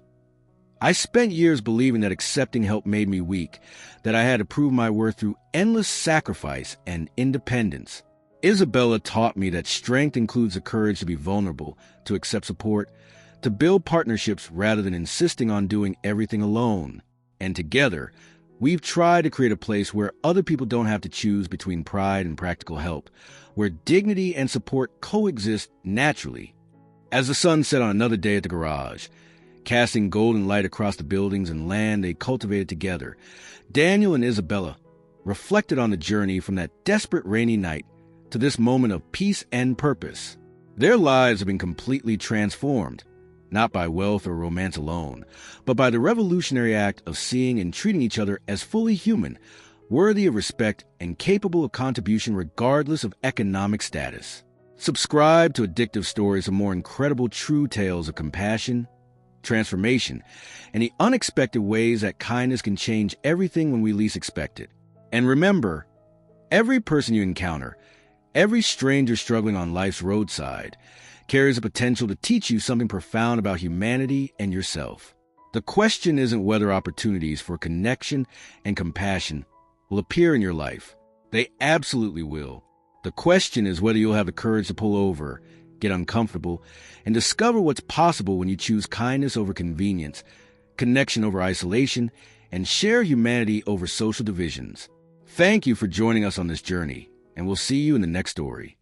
I spent years believing that accepting help made me weak, that I had to prove my worth through endless sacrifice and independence. Isabella taught me that strength includes the courage to be vulnerable, to accept support, to build partnerships rather than insisting on doing everything alone. And together, we've tried to create a place where other people don't have to choose between pride and practical help, where dignity and support coexist naturally. As the sun set on another day at the garage, casting golden light across the buildings and land they cultivated together, Daniel and Isabella reflected on the journey from that desperate rainy night to this moment of peace and purpose. Their lives have been completely transformed, not by wealth or romance alone, but by the revolutionary act of seeing and treating each other as fully human, worthy of respect and capable of contribution regardless of economic status. Subscribe to Addictive Stories for more incredible true tales of compassion, transformation, and the unexpected ways that kindness can change everything when we least expect it. And remember, every person you encounter, every stranger struggling on life's roadside, carries the potential to teach you something profound about humanity and yourself. The question isn't whether opportunities for connection and compassion will appear in your life. They absolutely will. The question is whether you'll have the courage to pull over, get uncomfortable, and discover what's possible when you choose kindness over convenience, connection over isolation, and share humanity over social divisions. Thank you for joining us on this journey, and we'll see you in the next story.